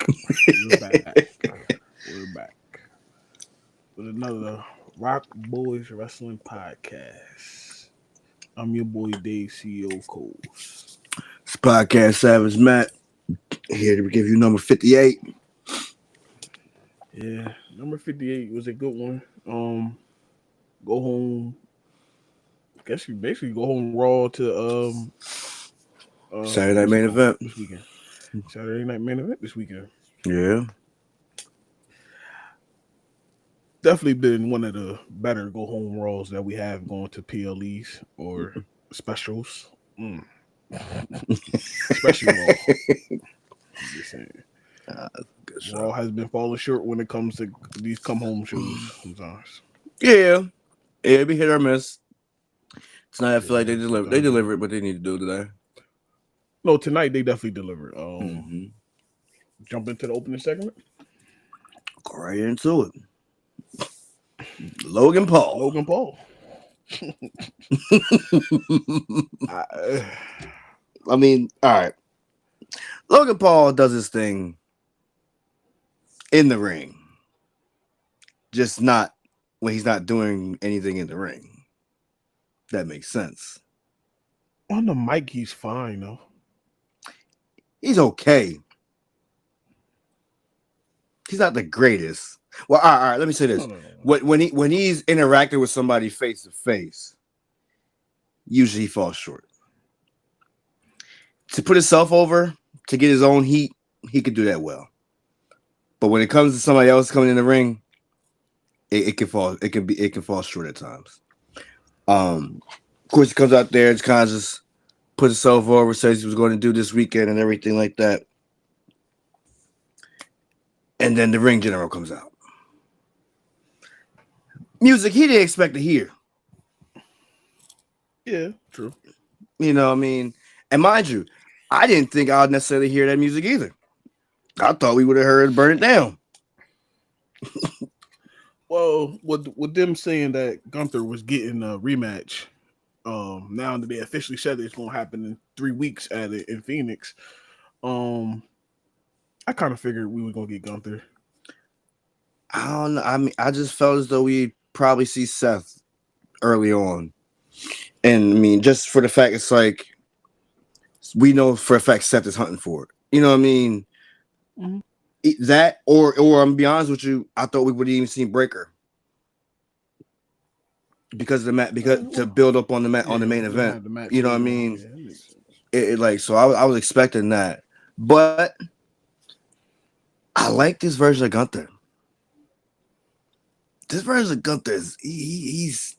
We're back. We're back with another Rock Boys Wrestling podcast. I'm your boy Dave, CEO Coles. It's Podcast Savage Matt here to give you number 58. Yeah, number 58 was a good one. Go home. I guess you basically go home raw to Saturday night main event this weekend. Saturday night main event this weekend. Yeah. Definitely been one of the better go home raws that we have going to PLEs or specials. Special Raw. I'm just saying. Raw has been falling short when it comes to these come home shows sometimes. Yeah. It be hit or miss. Tonight I feel like they delivered what they need to do today. No, tonight they definitely delivered. Jump into the opening segment. Go right into it. Logan Paul. I mean, all right. Logan Paul does his thing in the ring. Just not when he's not doing anything in the ring. That makes sense. On the mic, he's fine, though. He's okay. He's not the greatest. Well, all right. Let me say this: No. when he's interacting with somebody face to face, usually he falls short. To put himself over, to get his own heat, he could do that well. But when it comes to somebody else coming in the ring, it can fall. It can fall short at times. Of course, he comes out there, kind of just puts himself over, says he was going to do this weekend and everything like that. And then the ring general comes out. Music he didn't expect to hear. Yeah, true. You know what I mean? And mind you, I didn't think I would necessarily hear that music either. I thought we would have heard Burn It Down. Well, with them saying that Gunther was getting a rematch, now that they officially said it's going to happen in 3 weeks in Phoenix, I kind of figured we were going to get Gunther. I don't know. I mean, I just felt as though we'd probably see Seth early on. And I mean, just for the fact it's like, we know for a fact Seth is hunting for it. You know what I mean? Mm-hmm. That, or I'm gonna be honest with you, I thought we would have even seen Breakker. Because of the to build up on the main event. You know what I mean? Yeah, so I was expecting that. But I like this version of Gunther. This version of Gunther is he's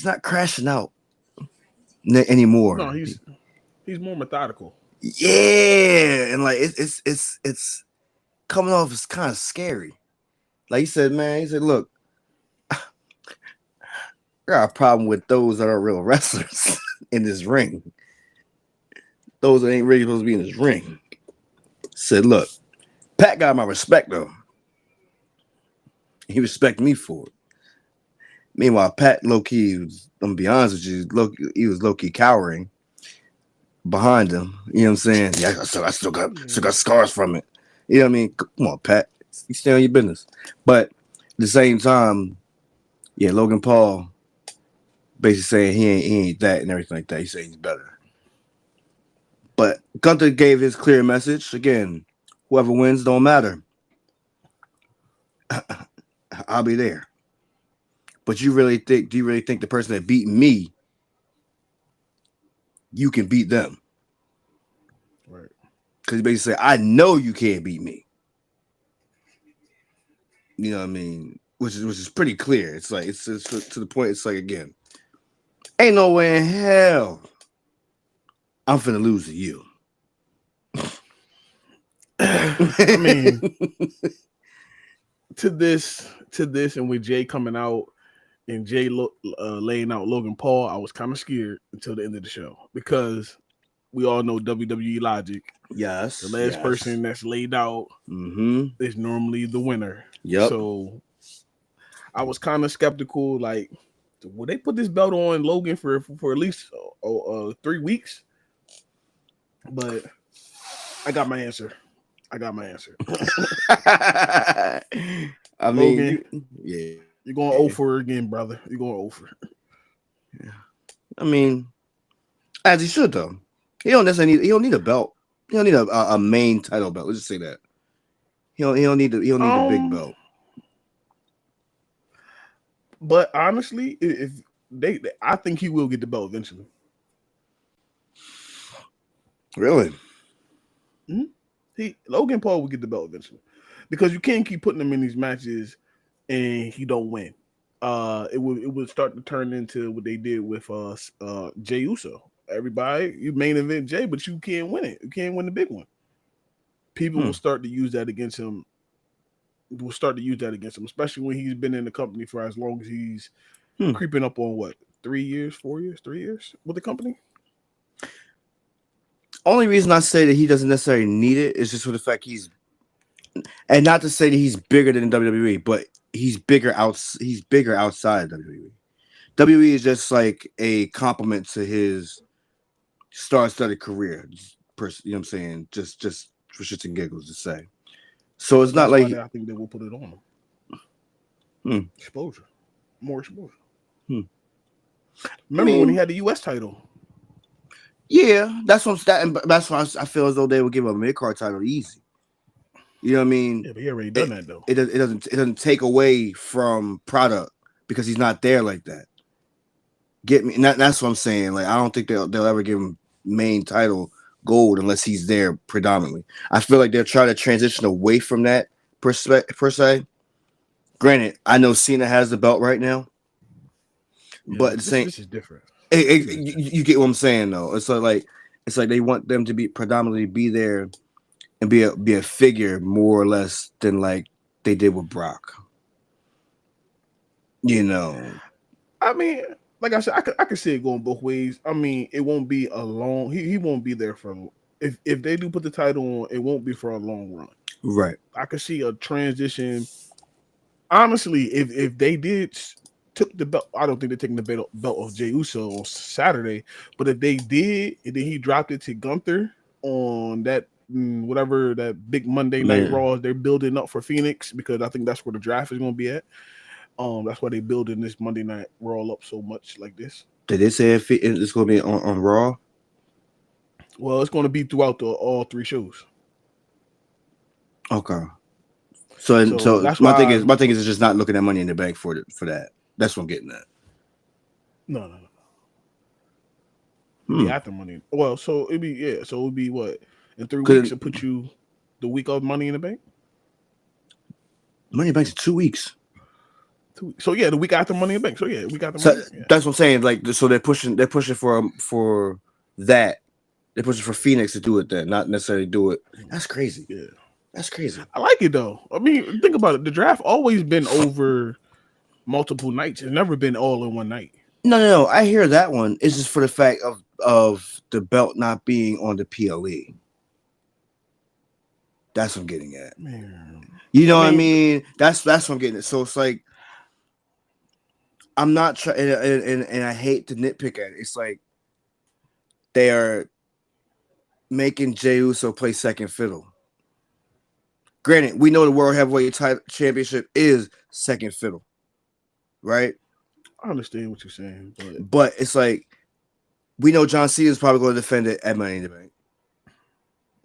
not crashing out anymore. No, he's more methodical. Yeah, and like it's coming off as kind of scary. Like he said, look, I got a problem with those that are real wrestlers in this ring. Those that ain't really supposed to be in this ring. Said, look, Pat got my respect though. He respected me for it. Meanwhile, Pat low-key, I'm gonna be honest with you, he was low-key cowering behind him. You know what I'm saying? Yeah, I still got scars from it. You know what I mean? Come on, Pat. You stay on your business. But at the same time, yeah, Logan Paul basically saying he ain't that and everything like that. He's saying he's better. But Gunther gave his clear message. Again, whoever wins don't matter. I'll be there. But do you really think the person that beat me, you can beat them? Right. Because he basically said, I know you can't beat me. You know what I mean? Which is pretty clear. It's like it's to the point. It's like, again, ain't no way in hell I'm finna lose to you. I mean, to this, and with Jay coming out and Jay laying out Logan Paul, I was kind of scared until the end of the show because we all know WWE logic. Yes. The last person that's laid out is normally the winner. Yep. So I was kind of skeptical. Like, will they put this belt on Logan for at least 3 weeks? But I got my answer. I got my answer. I mean, you're going over again, brother. You're going over. Yeah. I mean, as he should though. He don't necessarily need. He don't need a belt. He don't need a main title belt. Let's just say that. He don't need the big belt. But honestly, if I think he will get the belt eventually. Really? Logan Paul will get the belt eventually, because you can't keep putting him in these matches and he don't win. It would start to turn into what they did with Jey Uso. Everybody, you main event Jey, but you can't win it. You can't win the big one. People will start to use that against him. Especially when he's been in the company for as long as he's creeping up on what, 3 years, 4 years, 3 years with the company. Only reason I say that he doesn't necessarily need it is just for the fact and not to say that he's bigger than WWE, but he's bigger outside of WWE. WWE is just like a compliment to his star-studded career. You know what I'm saying? Just for shits and giggles to say. So it's not like I think they will put it on him. Exposure, more exposure. Remember when he had the U.S. title? Yeah, that's why I feel as though they would give him a mid-card title easy. You know what I mean? Yeah, but he already done that though. It doesn't take away from product because he's not there like that. Get me? That's what I'm saying. Like, I don't think they'll ever give him main title gold unless he's there predominantly. I feel like they're trying to transition away from that per se. Granted, I know Cena has the belt right now, but this is different. You get what I'm saying though. It's like they want them to be predominantly be there and be a figure more or less than like they did with Brock. You know, I mean, like I said, I could see it going both ways. I mean, it won't be a long. He won't be there for if they do put the title on, it won't be for a long run. Right. I could see a transition. Honestly, if they took the belt, I don't think they're taking the belt of Jey Uso on Saturday. But if they did, and then he dropped it to Gunther on that whatever that big Monday Night Raw they're building up for Phoenix, because I think that's where the draft is going to be at. That's why they building this Monday Night Raw up so much like this. Did they say if it's going to be on Raw? Well, it's going to be throughout all 3 shows. Okay. So that's my thing is just not looking at Money in the Bank for that. That's what I'm getting at. No. Yeah, after Money. Well, so it'd be what, in 3 weeks to put you the week of Money in the Bank. Money in the Bank's 2 weeks. 2 weeks. So yeah, the week after Money in the Bank. So yeah, we got the Money. Yeah. That's what I'm saying. Like, so they're pushing for that. They're pushing for Phoenix to do it then, not necessarily do it. That's crazy. Yeah. That's crazy. I like it though. I mean, think about it. The draft always been over multiple nights. It's never been all in one night. No. I hear that one. It's just for the fact of the belt not being on the PLE. That's what I'm getting at. Man. You know what I mean? That's what I'm getting at. So it's like, I'm not trying, and I hate to nitpick at it. It's like they are making Jey Uso play second fiddle. Granted, we know the World Heavyweight Championship is second fiddle, right? I understand what you're saying, but it's like we know John Cena is probably going to defend it at Money in the Bank.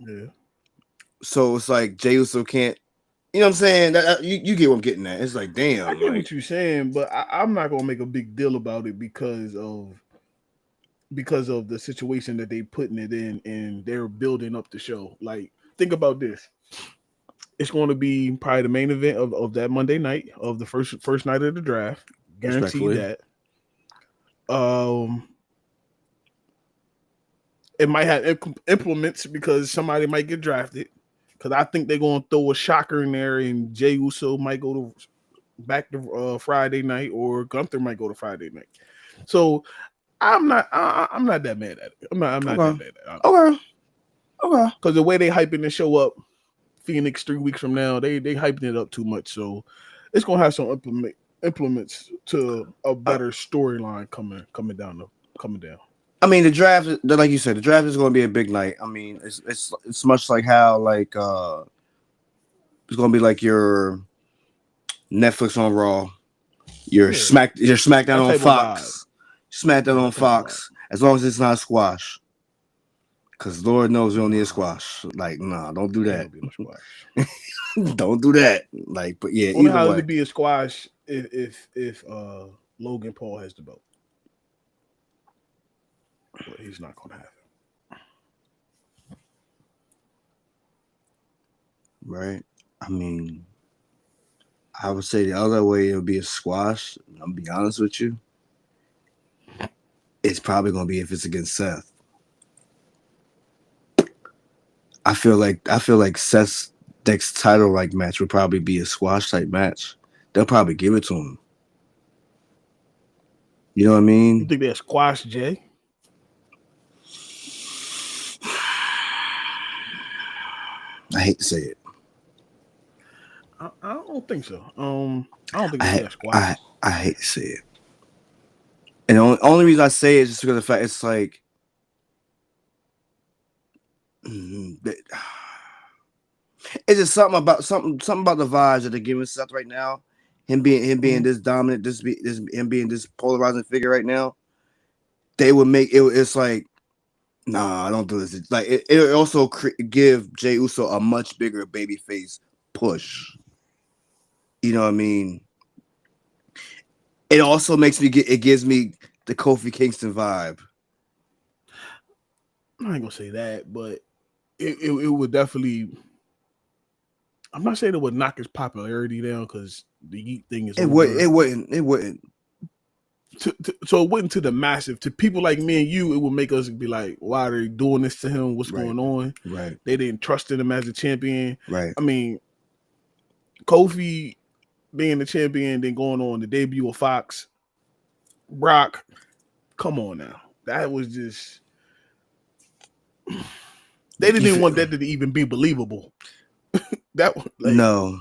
Yeah. So it's like Jey Uso can't. You know what I'm saying? You get what I'm getting at. It's like, damn. I get what you're saying, but I'm not gonna make a big deal about it because of the situation that they putting it in, and they're building up the show. Like, think about this. It's going to be probably the main event of that Monday night of the first night of the draft. Guarantee that. It might have implements because somebody might get drafted. Because I think they're going to throw a shocker in there, and Jey Uso might go back to Friday night, or Gunther might go to Friday night. So I'm not that mad at it. I'm not that mad at it. Okay. Because the way they hyping the show up, Phoenix 3 weeks from now, they hyping it up too much. So it's gonna have some implements to a better storyline coming down. I mean, like you said, the draft is going to be a big night. I mean, it's much like how It's gonna be like your Netflix on Raw, your Yeah. SmackDown That on type of Fox, SmackDown Yeah, on that type of Fox. As long as it's not squash, because Lord knows we don't need a squash. Like, nah, don't do Ain't that. gonna be no squash. Don't do that. Like, but yeah, Only either how it way. would be a squash if Logan Paul has the belt. But he's not gonna have it. Right. I mean, I would say the other way it would be a squash. I'm gonna be honest with you. It's probably gonna be if it's against Seth. I feel like Seth's next title like match would probably be a squash type match. They'll probably give it to him. You know what I You mean? think they'll squash Jay? I hate to say it. I don't think so. I don't think they'll squash. I hate to say it. And the only reason I say it is just because of the fact it's like it's just something about the vibes that they're giving Seth right now. Him being this dominant, him being this polarizing figure right now. They would make it. It's like, nah, I don't do this. It's like it also give Jey Uso a much bigger babyface push. You know what I mean? It also makes me it gives me the Kofi Kingston vibe. I ain't gonna say that, but it would definitely. I'm not saying it would knock his popularity down because the Yeet thing is. It wouldn't. So it wouldn't to the massive. To people like me and you, it would make us be like, "Why are they doing this to him? What's going on?" Right. They didn't trust in him as a champion. Right. I mean, Kofi being the champion, then going on the debut of Fox, Brock. Come on now, that was just. They didn't even want that to even be believable. No.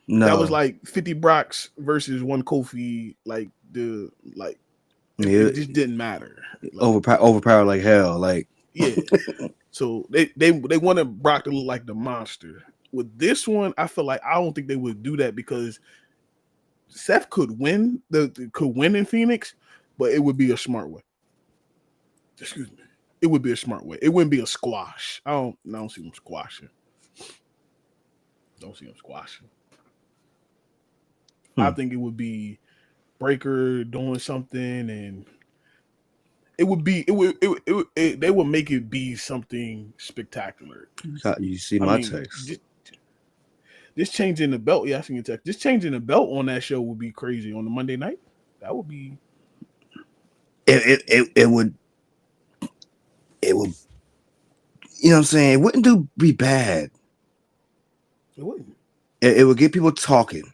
That was like 50 Brocks versus one Kofi. It just didn't matter. Overpowered like hell. Like yeah. So they wanted Brock to look like the monster. With this one, I feel like I don't think they would do that because Seth could win in Phoenix, but it would be a smart way. Excuse me. It would be a smart way. It wouldn't be a squash. I don't see them squashing. Don't see them squashing. I think it would be Breakker doing something, and they would make it be something spectacular. You see my text. This changing the belt, yeah, I seen your text. This changing the belt on that show would be crazy on the Monday night. That would be. It would. You know what I'm saying? It wouldn't be bad. It wouldn't. It would get people talking.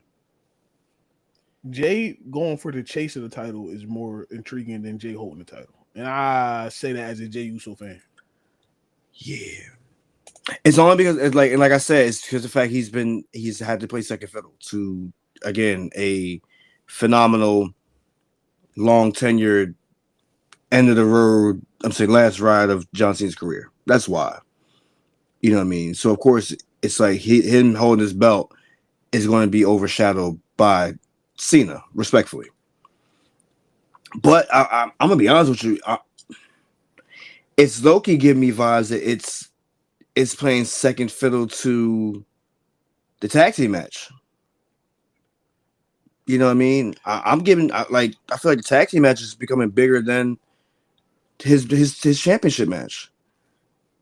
Jay going for the chase of the title is more intriguing than Jay holding the title. And I say that as a Jey Uso fan. Yeah. It's only because it's like I said, it's because of the fact he's had to play second fiddle to again a phenomenal, long tenured, end of the road, I'm saying last ride of John Cena's career. That's why. You know what I mean? So of course it's like him holding his belt is going to be overshadowed by Cena, respectfully. But I'm gonna be honest with you. It's low-key giving me vibes that it's playing second fiddle to the tag team match. You know what I mean? I feel like the tag team match is becoming bigger than his championship match.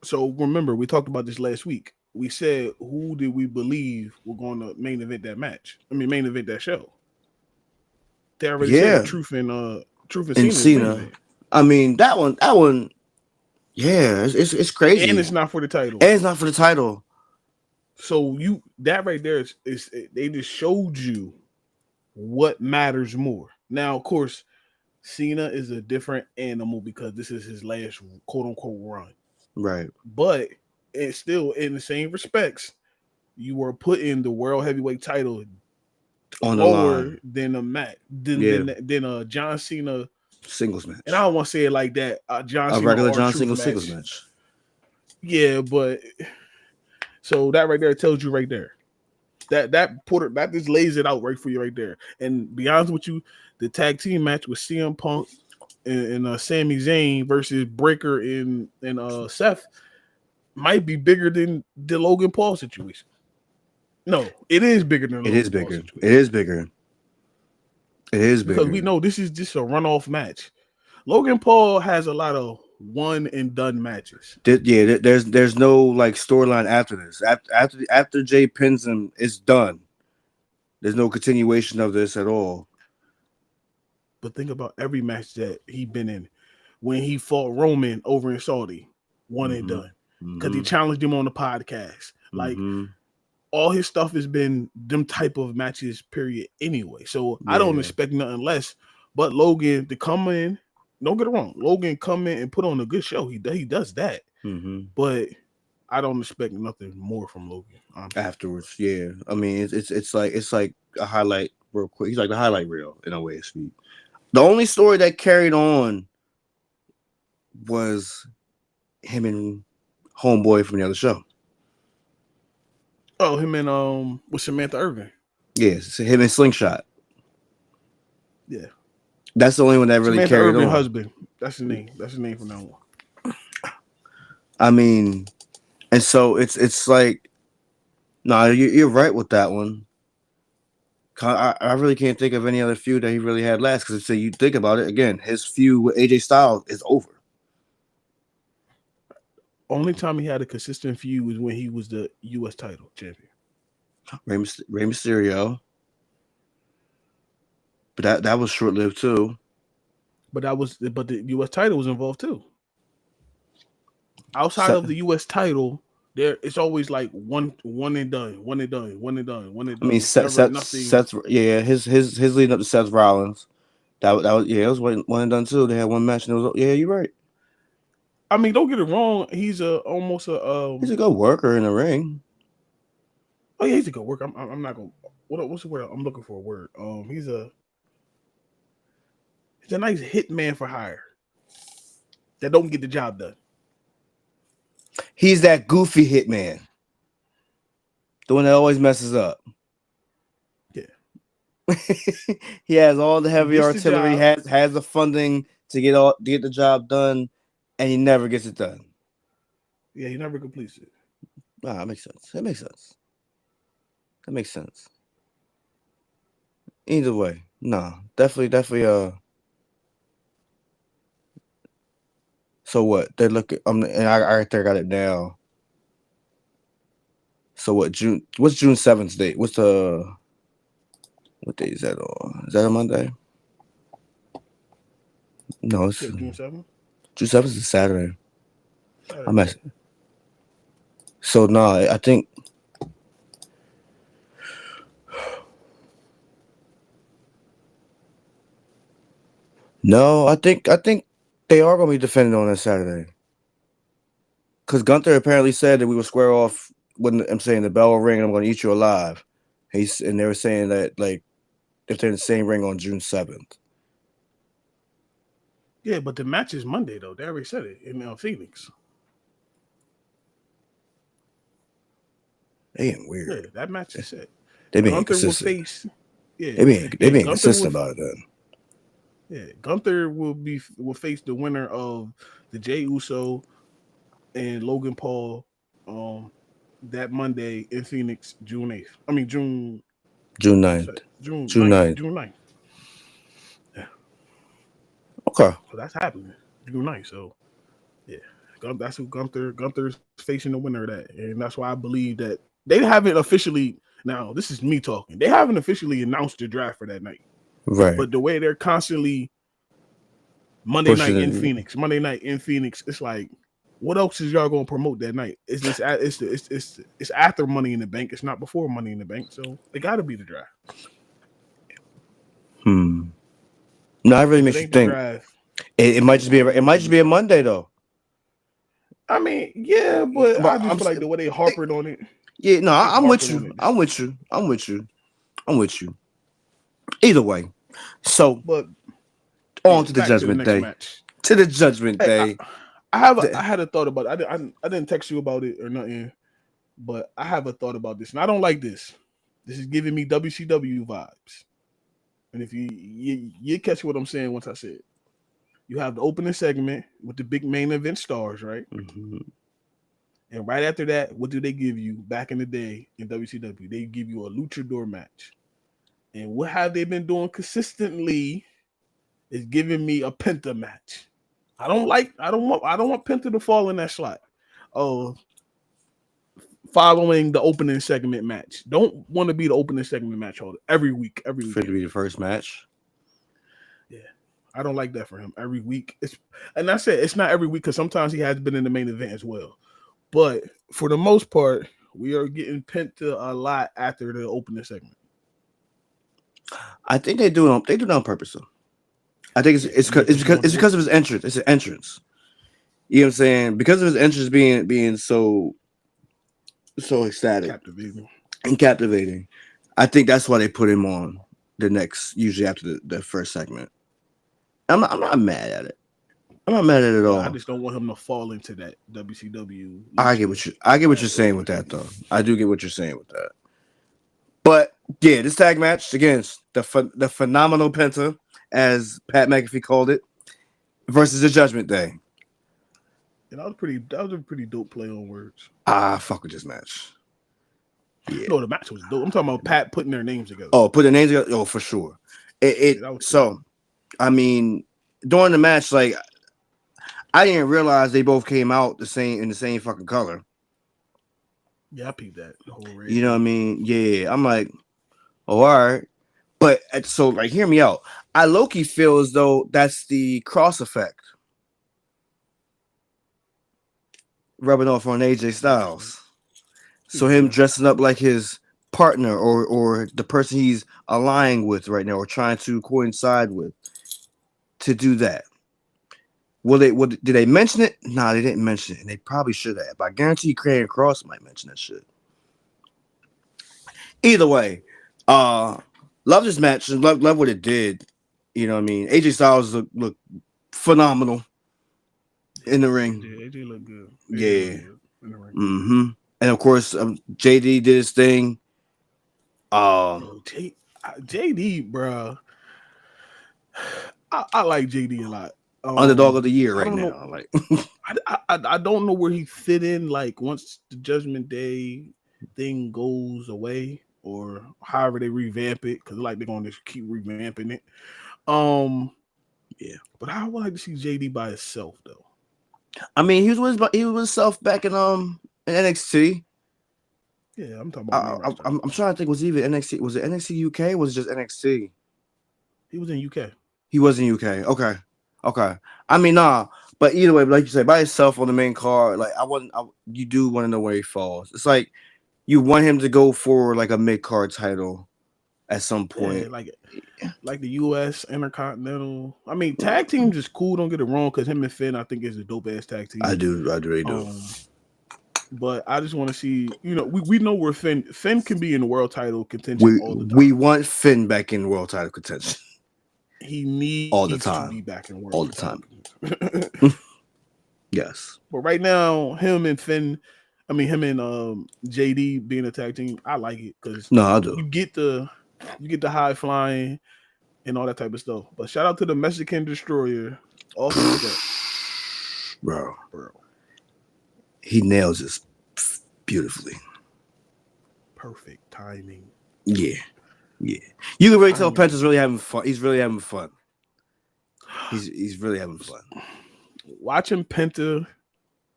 So remember, we talked about this last week. We said, who did we believe were going to main event that match? Main event that show. They already said Truth and Cena. I mean, that one. Yeah, it's crazy. And it's not for the title. So that right there is they just showed you what matters more. Now, of course, Cena is a different animal because this is his last quote unquote run. Right. But it's still in the same respects, you were putting the world heavyweight title on the line than a John Cena singles match. And I don't want to say it like that. John Cena regular John Cena singles match. Yeah, but so that right there tells you right there. That just lays it out right for you right there. And be honest with you, the tag team match with CM Punk and Sami Zayn versus Breakker and Seth might be bigger than the Logan Paul situation. No, it is bigger than the Logan Paul situation. It is bigger. It is because bigger. we know this is just a runoff match. Logan Paul has a lot of one and done matches. There's no like storyline after this. After Jay pins him, it's done. There's no continuation of this at all. But think about every match that he been in. When he fought Roman over in Saudi, one and done. Because he challenged him on the podcast. Like all his stuff has been them type of matches, period, anyway. So I don't expect nothing less. But Logan to come in, don't get it wrong. Logan come in and put on a good show. He does that. But I don't expect nothing more from Logan. Honestly. Afterwards, yeah. I mean, it's like a highlight real quick. He's like the highlight reel in a way. Speak. The only story that carried on was him and homeboy from the other show. Oh, him and with Samantha Irvin. Yes, him and Slingshot. Yeah. That's the only one that really Samantha carried Irvin on. Husband. That's his name. That's his name from now on. I mean, and so it's like, no, you're right with that one. I really can't think of any other feud that he really had last. Because if you think about it again, his feud with AJ Styles is over. Only time he had a consistent feud was when he was the U.S. title champion. Rey Mysterio. But that was short lived too. But the U.S. title was involved too. Outside of the U.S. title, it's always like one and done. I mean, Seth, his leading up to Seth Rollins. That was it was one and done too. They had one match and it was you're right. I mean, don't get it wrong. He's he's a good worker in the ring. Oh yeah, he's a good worker. I'm not gonna. What's the word? I'm looking for a word. He's a nice hitman for hire that don't get the job done. He's that goofy hitman, the one that always messes up. Yeah, he has all the heavy artillery, has the funding to get the job done, and he never gets it done. Yeah, he never completes it. That makes sense. That makes sense. Either way, no, definitely. So what? They look at and I right there got it now. So what? What's June 7th date? What day is that on? Is that a Monday? No, it's June 7th. June 7th is a Saturday. I'm messing. So no, I think. No, I think they are going to be defending on that Saturday. Because Gunther apparently said that we will square off when I'm saying the bell will ring and I'm going to eat you alive. And they were saying that like if they're in the same ring on June 7th. Yeah, but the match is Monday though. They already said it in Phoenix. They ain't weird. Yeah, that match is set. They being Gunther consistent. Will face. Yeah, they being consistent about it then. Yeah, Gunther will face the winner of the Jey Uso and Logan Paul that Monday in Phoenix, June 8th. I mean June 9th. June 9th. Yeah. Okay. So that's happening. June 9th. So yeah. That's who Gunther's facing the winner of that. And that's why I believe that they haven't officially now, this is me talking. They haven't officially announced the draft for that night. Right. But the way they're constantly Monday night in Phoenix, it's like, what else is y'all gonna promote that night? It's after Money in the Bank. It's not before Money in the Bank. So it gotta be the draft. No, it really makes you think. It might just be a Monday though. I mean, yeah, but I just feel like the way they harping on it. Yeah, no, I'm with you. Either way. So, but on to the Judgment Day. Match. To the Judgment Day. I had a thought about it. I didn't text you about it or nothing, but I have a thought about this, and I don't like this. This is giving me WCW vibes. And if you catch what I'm saying once I say it. You have the opening segment with the big main event stars, right? Mm-hmm. And right after that, what do they give you back in the day in WCW? They give you a luchador match. And what have they been doing consistently is giving me a Penta match. I don't want Penta to fall in that slot. Oh, following the opening segment match. Don't want to be the opening segment match holder every week. For it to be the first match. Yeah. I don't like that for him every week. And I said it's not every week because sometimes he has been in the main event as well. But for the most part, we are getting Penta a lot after the opening segment. I think they do it on purpose though. I think it's because of his entrance. It's an entrance. You know what I'm saying? Because of his entrance being so ecstatic and captivating. I think that's why they put him on the next, usually after the first segment. I'm not mad at it. I'm not mad at it at all. I just don't want him to fall into that WCW. I get what you're saying with that though. I do get what you're saying with that. But yeah, this tag match against the phenomenal Penta, as Pat McAfee called it, versus the Judgment Day. And that was a pretty dope play on words. Fuck with this match. Yeah. No, the match was dope. I'm talking about Pat putting their names together. Oh, put their names together. Oh, for sure. So, I mean, during the match, like, I didn't realize they both came out in the same fucking color. Yeah, I peeped that the whole red. You know what I mean? Yeah, I'm like, oh, all right. But so, like, hear me out. I low-key feel as though that's the Kross effect rubbing off on AJ Styles. So him dressing up like his partner or the person he's aligning with right now or trying to coincide with to do that. Did they mention it? Nah, they didn't mention it, and they probably should have. But I guarantee you Karrion Kross might mention that shit. Either way, love this match and love what it did. You know what I mean? AJ Styles look phenomenal in the ring. AJ looked good. Yeah. Mm-hmm. And of course, JD did his thing. JD, bro. I like JD a lot. Underdog of the year right now. Like, I don't know where he fit in. Like once the Judgment Day thing goes away, or however they revamp it, because like they're going to keep revamping it. Yeah, but I would like to see JD by himself though. I mean, he was himself back in NXT. Yeah, I'm talking about. I'm trying to think. Was it even NXT? Was it NXT UK? Or was it just NXT? He was in UK. He was in UK. Okay. I mean, nah. But either way, like you said, by himself on the main card, like you do want to know where he falls. It's like you want him to go for like a mid card title at some point, like the US Intercontinental. I mean, tag teams is cool. Don't get it wrong, because him and Finn, I think, is a dope ass tag team. I really do. But I just want to see, we know where Finn can be in the world title contention all the time. We want Finn back in world title contention. He needs all the time to be back in world all the time. Yes. But right now, him and JD being a tag team, I like it because I do. You get the high flying and all that type of stuff. But shout out to the Mexican Destroyer. Also, bro. He nails this beautifully. Perfect timing. Yeah. You can really tell Penta's really having fun. He's really having fun. He's really having fun. Watching Penta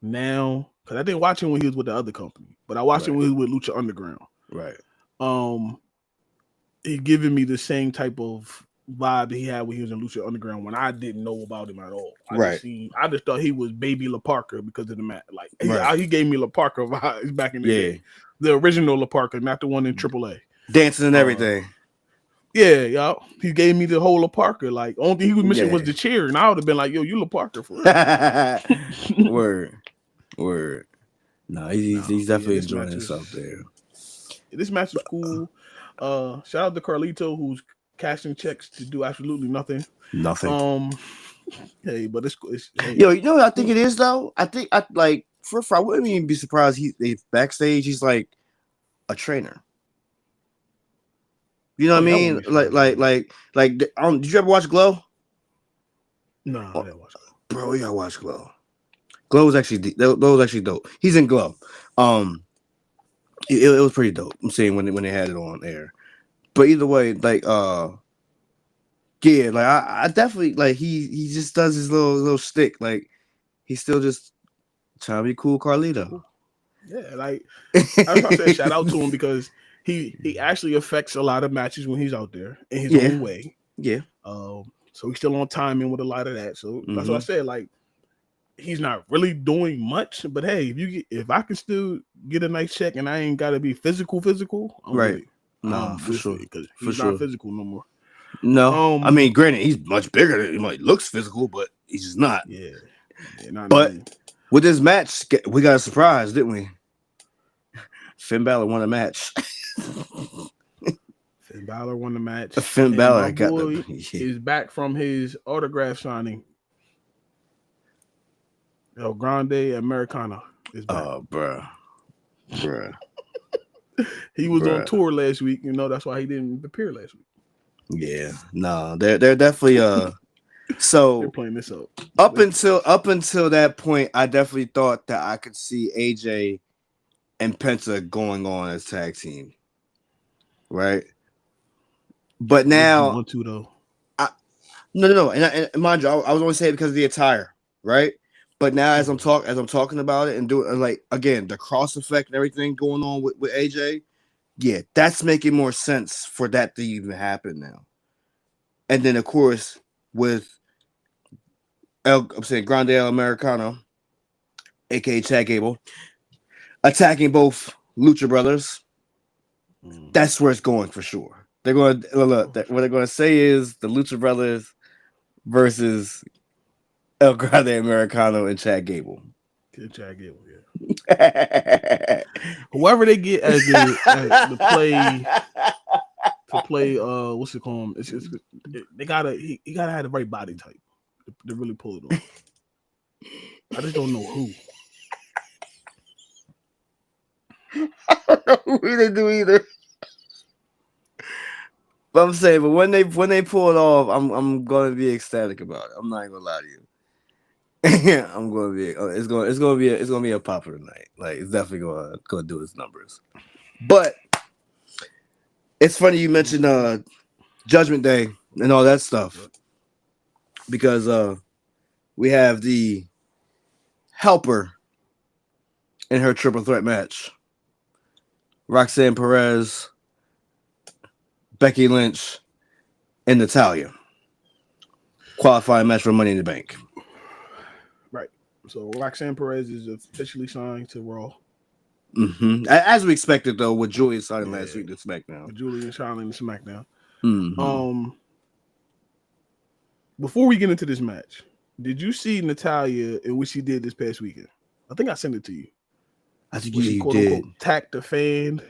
now, because I didn't watch him when he was with the other company, but I watched him when he was with Lucha Underground. Right. He giving me the same type of vibe that he had when he was in Lucha Underground when I didn't know about him at all. I just thought he was Baby La Parker because of the match. Like he gave me La Parker vibes back in the day. The original La Parker, not the one in AAA. Dancing and everything. Yeah, y'all. He gave me the whole La Parker. Like, only thing he was missing was the cheer, and I would have been like, "Yo, you La Parker for real." Word. No, he's definitely enjoying himself there. This match is cool. Shout out to Carlito, who's cashing checks to do absolutely nothing. Hey, but it's hey. Yo, you know what I think it is though? I think I wouldn't even be surprised. He's backstage. He's like a trainer. You know what I Yeah, I mean? won't be surprised. Did you ever watch Glow? No, I didn't watch it. Bro, you gotta watch Glow. Glow was actually dope. He's in Glow. It was pretty dope. I'm saying when they had it on air. But either way, yeah, like I definitely like he just does his little shtick. Like he's still just trying to be cool, Carlito. Yeah, like that's why I said shout out to him because he actually affects a lot of matches when he's out there in his own way. Yeah. So he's still on timing with a lot of that. So that's what I said. Like he's not really doing much, but hey, if I can still get a nice check and I ain't gotta be physical, I'm right? Nah, for sure. Because he's not physical no more. No, I mean, granted, he's much bigger than he looks physical, but he's just not. Yeah, not but with this match, we got a surprise, didn't we? Finn Balor won a match. Finn Balor won the match. Finn Balor is back from his autograph signing. El Grande Americana is back. Oh, bruh. He was on tour last week. You know, that's why he didn't appear last week. Yeah, no, they're definitely so they're playing this up. Up until that point, I definitely thought that I could see AJ and Penta going on as tag team, right? But now, want to though. No, and mind you, I was only saying because of the attire, right? But now, as I'm talking about it and doing like again the cross effect and everything going on with AJ, yeah, that's making more sense for that to even happen now. And then of course with Grande El Americano, aka Chad Gable, attacking both Lucha Brothers. That's where it's going for sure. They're going to look. What they're going to say is the Lucha Brothers versus El Grande Americano and Chad Gable. Chad Gable, yeah. Whoever they get as the play, what's it called? He gotta have the right body type to really pull it off. I just don't know who. I don't know who they do either. But I'm saying, but when they pull it off, I'm gonna be ecstatic about it. I'm not gonna lie to you. I'm gonna be. It's gonna be a popular night. Like it's definitely gonna do its numbers. But it's funny you mentioned Judgment Day and all that stuff because we have the helper in her triple threat match. Roxanne Perez, Becky Lynch, and Natalia. Qualifying match for Money in the Bank. Right. So Roxanne Perez is officially signed to Raw. Mm-hmm. As we expected, though, with Julia signing last week to SmackDown. With Julia signing to SmackDown. Mm-hmm. Before we get into this match, did you see Natalia and what she did this past weekend? I think I sent it to you. I think you quote did. Unquote, tacked the fan.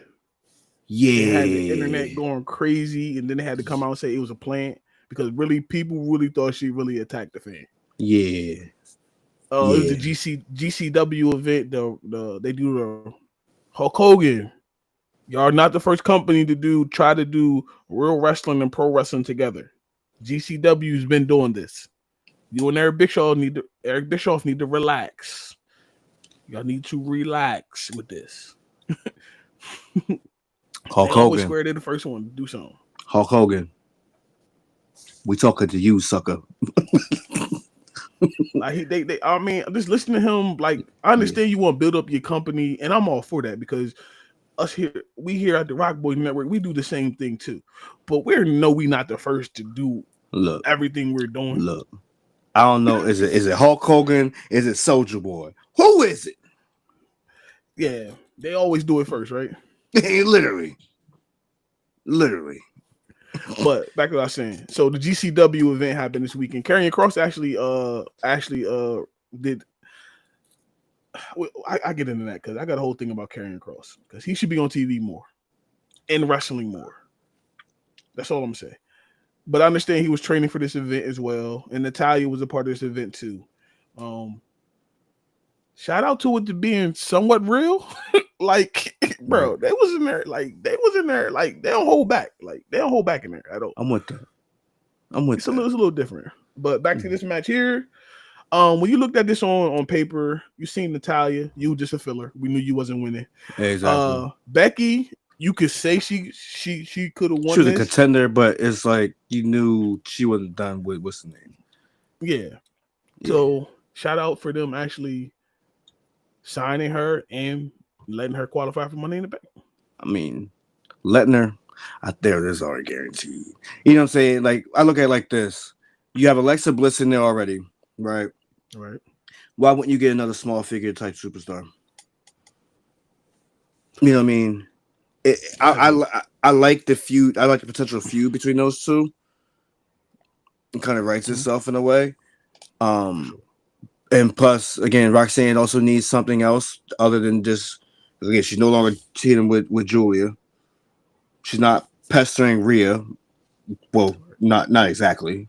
Yeah. They had the internet going crazy, and then they had to come out and say it was a plant because really people really thought she really attacked the fan. Yeah. It was the GCW event. They do the Hulk Hogan. Y'all are not the first company to try to do real wrestling and pro wrestling together. GCW's been doing this. You and Eric Bischoff need to relax. Y'all need to relax with this. Hulk Hogan. Square, they're the first one to do something. Hulk Hogan. We talking to you, sucker. Like I mean, just listen to him. Like, I understand you want to build up your company, and I'm all for that because we here at the Rock Boys Network, we do the same thing too. But we not the first to do everything we're doing. Look, I don't know. Is it Hulk Hogan? Is it Soulja Boy? Who is it? Yeah, they always do it first, right? Literally. But back to what I was saying. So the GCW event happened this weekend. Karrion Kross actually did. I get into that because I got a whole thing about Karrion Kross because he should be on TV more and wrestling more. That's all I'm gonna say. But I understand he was training for this event as well, and Natalia was a part of this event too. Shout out to it to being somewhat real. Like, bro, they was in there. Like, they don't hold back. Like, they don't hold back in there at all. I'm with that. It's a little different. But back to this match here. When you looked at this on paper, you seen Natalia. You were just a filler. We knew you wasn't winning. Exactly. Becky, you could say she could have won. She was a contender, but it's like you knew she wasn't done with what's the name. Yeah. So shout out for them actually signing her and letting her qualify for Money in the Bank. I mean, letting her out there is already guaranteed. You know what I'm saying? Like, I look at it like this. You have Alexa Bliss in there already, right? Right. Why wouldn't you get another small figure type superstar? You know what I mean? I like the feud. I like the potential feud between those two. It kind of writes itself in a way. And plus, again, Roxanne also needs something else other than just, again, she's no longer cheating with Julia. She's not pestering Rhea. Well, not exactly.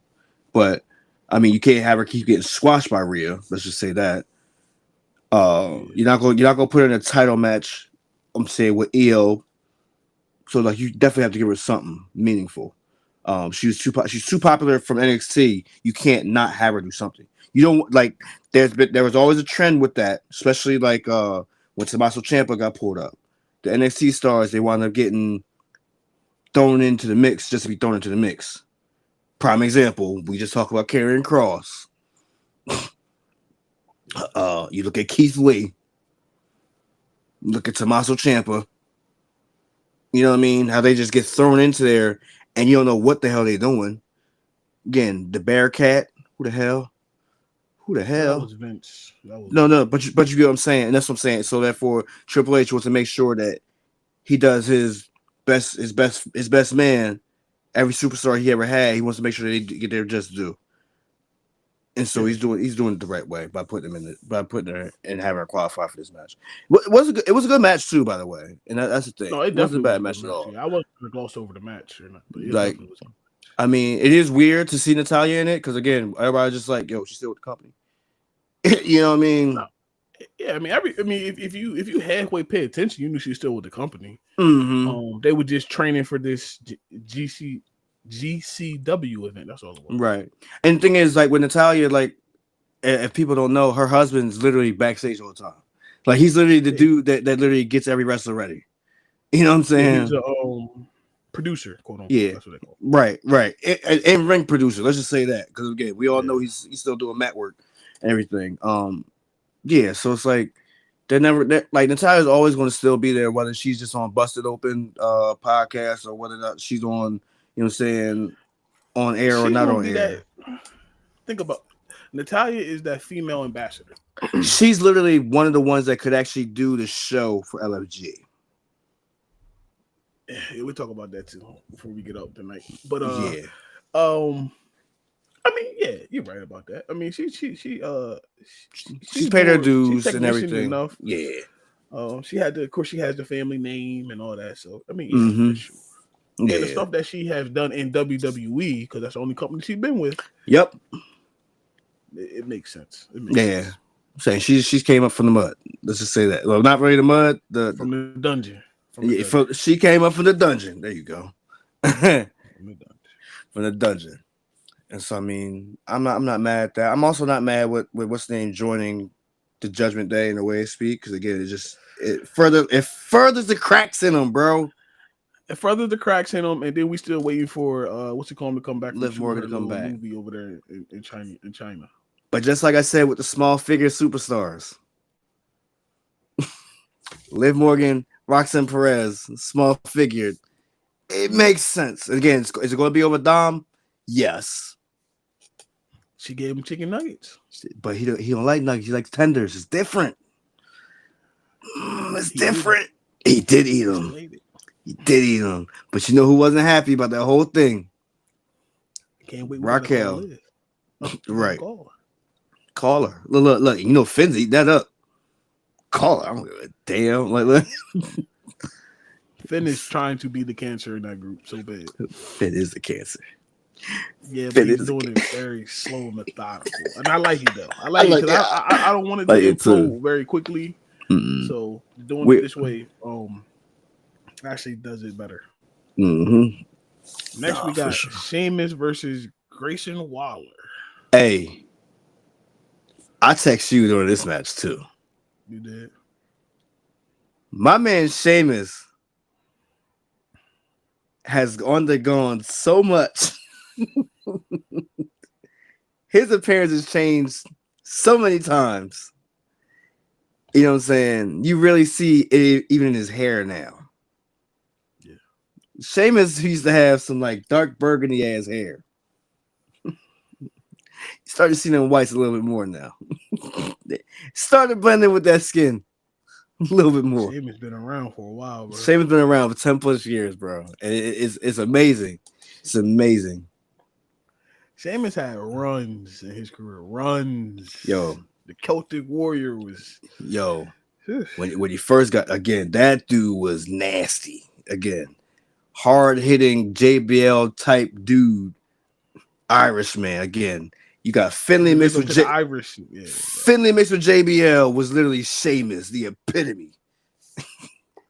But, I mean, you can't have her keep getting squashed by Rhea. Let's just say that. You're not gonna put her in a title match, I'm saying, with EO. So, like, you definitely have to give her something meaningful. She's too popular from NXT. You can't not have her do something. You don't like. There was always a trend with that, especially like when Tommaso Ciampa got pulled up. The NXT stars, they wound up getting thrown into the mix just to be thrown into the mix. Prime example, we just talked about Karrion Kross. You look at Keith Lee. Look at Tommaso Ciampa. You know what I mean? How they just get thrown into there and you don't know what the hell they're doing. Again, the Bearcat. Who the hell? That was Vince. No, but you get what I'm saying, and that's what I'm saying. So therefore, Triple H wants to make sure that he does his best man. Every superstar he ever had, he wants to make sure they get their just due. And so he's doing it the right way by putting her and having her qualify for this match. It was a good match too, by the way, and that's the thing. No, it wasn't a bad match at all. Yeah, I wasn't gonna gloss over the match or not, but it was. I mean, it is weird to see Natalia in it because again, everybody's just like, "Yo, she's still with the company." You know what I mean? No. Yeah, I mean, if you halfway pay attention, you knew she was still with the company. Mm-hmm. They were just training for this GCW event. That's all it was. Right. And the thing is, like with Natalia, like if people don't know, her husband's literally backstage all the time. Like he's literally the dude that literally gets every wrestler ready. You know what I'm saying? He's a producer, quote unquote. Yeah, that's what they call it. Right. And ring producer. Let's just say that because again, we all know he's still doing mat work and everything. Yeah. So it's like they're like Natalia's always going to still be there, whether she's just on Busted Open podcast or whether or not she's on, you know what I'm saying, on air or not on air. Think about Natalia is that female ambassador. She's literally one of the ones that could actually do the show for LFG. Yeah, we'll talk about that too before we get up tonight. But I mean, yeah, you're right about that. I mean, she's paid her dues and everything. Enough. Yeah. She has the family name and all that. So I mean, for sure. Yeah. And the stuff that she has done in WWE, because that's the only company she's been with. Yep. It makes sense. Sense. I'm saying she's came up from the mud. Let's just say that. Well, not really the mud. From the dungeon. She came up from the dungeon. There you go. From the dungeon. And so I mean, I'm not mad at that. I'm also not mad with what's the name joining the Judgment Day in the way they speak, because again, it furthers the cracks in them, bro. It furthers the cracks in them, and then we still waiting for what's it called to come back? Liv Morgan to come back. Movie over there in China. But just like I said with the small figure superstars, Liv Morgan, Roxanne Perez, small figure, it makes sense. Again, is it going to be over Dom? Yes. She gave him chicken nuggets, but he don't like nuggets. He likes tenders. It's different. It's different. He did eat them. He did eat them. But you know who wasn't happy about that whole thing? Can't wait. Raquel. Right. Call her. Look. You know Finn's eat that up. Call her. I don't give a damn. Look. Finn is trying to be the cancer in that group so bad. Finn is the cancer. Yeah, but he's doing it very slow and methodical, and I like it though. I like it because I don't want it to improve very quickly. So doing it this way, actually does it better. Next, we got Seamus versus Grayson Waller. Hey, I text you during this match too. You did. My man Seamus has undergone so much. His appearance has changed so many times. You know what I'm saying? You really see it even in his hair now. Yeah. Seamus used to have some like dark burgundy ass hair. Started seeing them whites a little bit more now. Started blending with that skin a little bit more. Seamus been around for a while, bro. Seamus been around for 10 plus years, bro. And it's amazing. It's amazing. Seamus had runs in his career. Runs. Yo. The Celtic Warrior was. Yo. when he first got, again, that dude was nasty. Again. Hard-hitting JBL type dude. Irishman. Again. You got Finley mixed with Irish. Yeah, Finley mixed with JBL was literally Seamus, the epitome.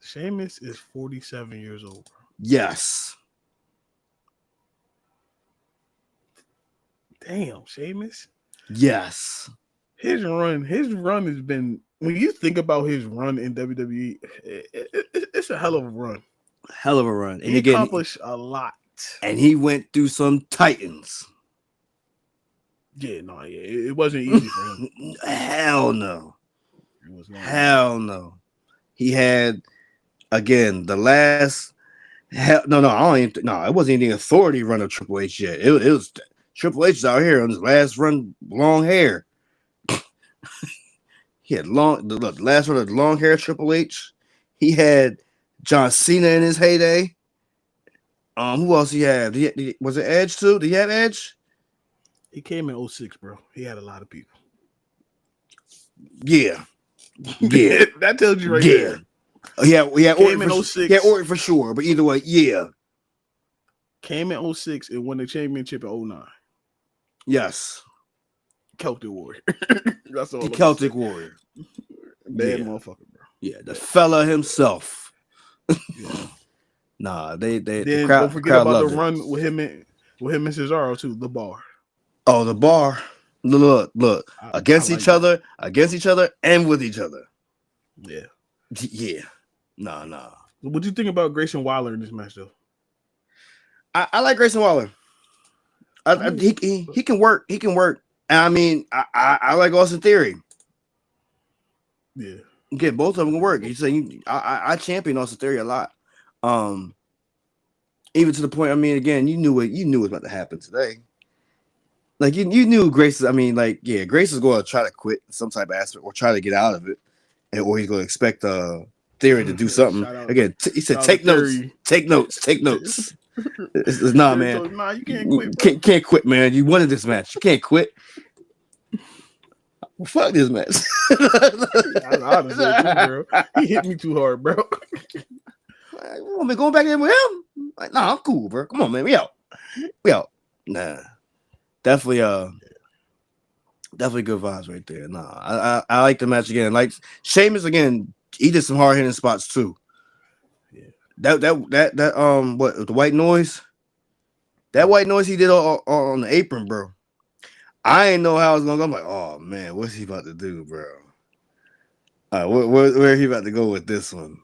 Seamus is 47 years old. Yes. Damn, Seamus. Yes. His run has been, when you think about his run in WWE, it's a hell of a run. Hell of a run. And he accomplished a lot. And he went through some titans. Yeah, no, yeah, it wasn't easy for him. Hell no. It was not Hell easy. No. He had, again, the last. It wasn't even the authority run of Triple H yet. It was Triple H out here on his last run, long hair. He had the last run of long hair Triple H. He had John Cena in his heyday. Who else he had? Was it Edge too? Did he have Edge? He came in 06, bro. He had a lot of people. Yeah. Yeah. That tells you right there. Yeah, Orton in 06. Yeah, Orton for sure. But either way, yeah. Came in 06 and won the championship in 09. Yes. Celtic Warrior. That's all. The Celtic Warrior. Bad motherfucker, bro. Yeah, the fella himself. Yeah. Nah, they then don't forget about the run with him and Cesaro too, the bar. Oh, the bar. Look. Against each other, and with each other. Yeah. Yeah. Nah. What do you think about Grayson Waller in this match, though? I like Grayson Waller. He can work. He can work. And I mean, I like Austin Theory. Yeah. Okay, both of them can work. You say I champion Austin Theory a lot. Even to the point, I mean, again, you knew it was about to happen today. Like you knew Grace. I mean, like, yeah, Grace is going to try to quit some type of aspect or try to get out of it, or he's going to expect Theory to do something. Again, he said, "Take notes, take notes." It's nah, man. Nah, you can't quit. Bro. Can't quit, man. You wanted this match. You can't quit. Well, fuck this match. Honestly, bro. He hit me too hard, bro. You want me going back in with him? Like, nah, I'm cool, bro. Come on, man. We out. Nah. Definitely good vibes right there. Nah, I like the match again. Like Sheamus again, he did some hard hitting spots too. Yeah. That what the white noise? That white noise he did on the apron, bro. I ain't know how I was gonna go. I'm like, oh man, what's he about to do, bro? All right, where he about to go with this one?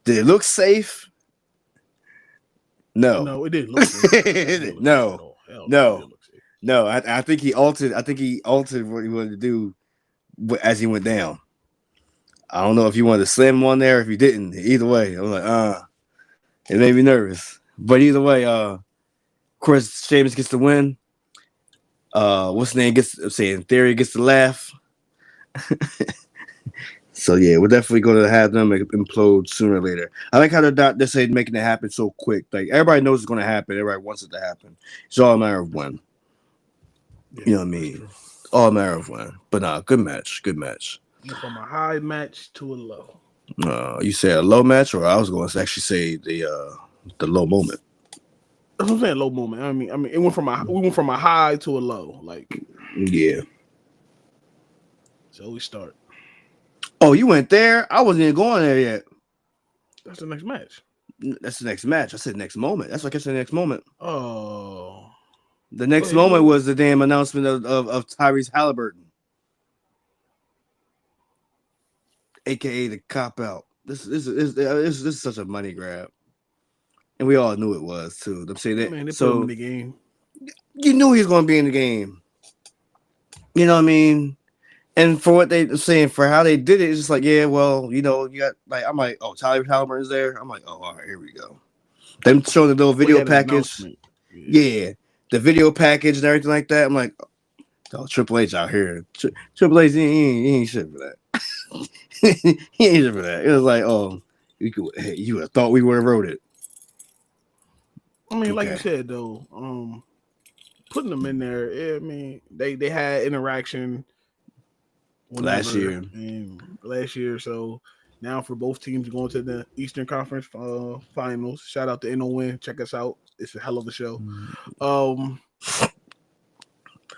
Did it look safe? No, it didn't look safe. No, I think he altered. I think he altered what he wanted to do as he went down. I don't know if you wanted to slam him on there, or if you didn't. Either way, I was like, it made me nervous. But either way, of course, Sheamus gets the win. What's the name? In theory, gets the laugh. So yeah, we're definitely going to have them implode sooner or later. I like how they're saying making it happen so quick. Like everybody knows it's going to happen. Everybody wants it to happen. It's all a matter of when. Yeah, you know what I mean? All a matter of when. But nah, good match. From a high match to a low. You say a low match, or I was going to actually say the low moment. I'm saying low moment. I mean, we went from a high to a low. Like, yeah. So we start. Oh, you went there? I wasn't even going there yet. That's the next match. That's the next match. I said next moment. That's what I said the next moment. Oh. The next moment was the damn announcement of Tyrese Halliburton. AKA the cop out. This is such a money grab. And we all knew it was too. I'm saying that. Man, they put him in the game. You knew he was gonna be in the game. You know what I mean? And for what they saying, for how they did it, it's just like, yeah, well, you know, you got like, I'm like, oh, Tyler Halliburton's there. I'm like, oh, all right, here we go. Them showing the little video package. Yeah, the video package and everything like that. I'm like, oh, Triple H out here. Triple H, he ain't shit for that. He ain't shit for that. It was like, oh, you would have thought we would have wrote it. I mean, like you said though, putting them in there, I mean, they had interaction last year. So now for both teams going to the Eastern Conference finals. Shout out to NON. Check us out. It's a hell of a show.